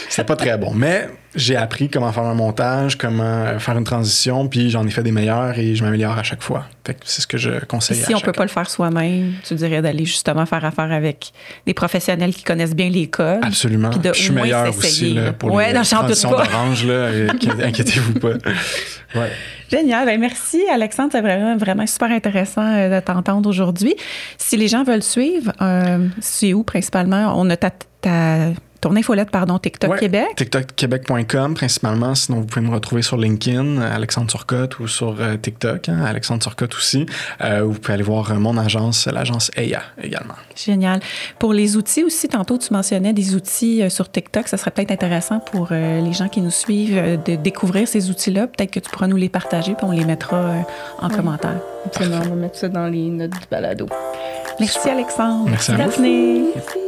C'était pas très bon. Mais j'ai appris comment faire un montage, comment faire une transition. Puis j'en ai fait des meilleurs et je m'améliore à chaque fois. Fait que c'est ce que je conseille. Si on peut pas le faire soi-même, tu dirais d'aller justement faire affaire avec des professionnels qui connaissent bien les codes. Absolument. Puis je suis meilleur aussi là, pour les transitions d'orange. Inquiétez-vous pas. Ouais. Génial. Ben, merci, Alexandre. C'est vraiment super intéressant de t'entendre aujourd'hui. Si les gens veulent suivre, c'est où principalement? On a ton infolette, TikTok Québec. TikTokQuébec.com principalement. Sinon, vous pouvez me retrouver sur LinkedIn, Alexandre Turcotte, ou sur TikTok, Alexandre Turcotte aussi. Vous pouvez aller voir mon agence, l'agence EIA également. Génial. Pour les outils aussi, tantôt tu mentionnais des outils sur TikTok. Ça serait peut-être intéressant pour les gens qui nous suivent de découvrir ces outils-là. Peut-être que tu pourras nous les partager puis on les mettra en commentaire. Absolument. On va mettre ça dans les notes du balado. Merci, Alexandre. Merci à vous. Merci.